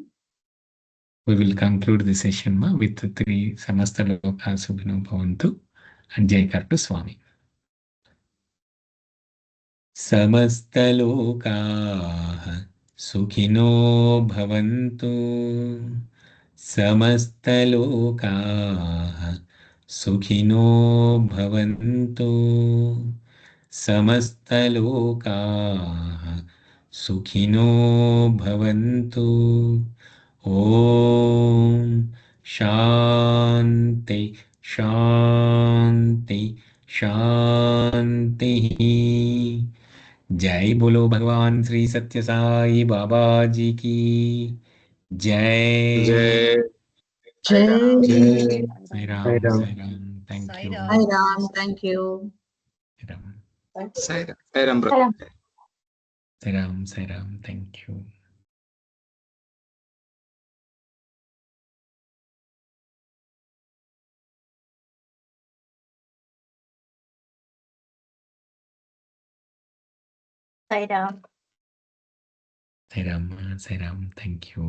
Speaker 1: We will conclude the session with the 3 Samasta Loka Subhino Bhavantu and Jaikar to Swami. Samastalokaah Sukhino Bhavantu. Samastalokaah Sukhino Bhavantu. Samastalokaah Sukhino Bhavantu. Om Shanti Shanti Shanti. जय बोलो भगवान श्री सत्य साई बाबा जी की जय
Speaker 4: जय
Speaker 5: Jai
Speaker 1: Sai Ram thank you
Speaker 5: Sai Ram, thank you.
Speaker 4: Sairam, brother.
Speaker 1: Sai Ram thank you
Speaker 2: Sai Ram.
Speaker 1: Sai Ram thank you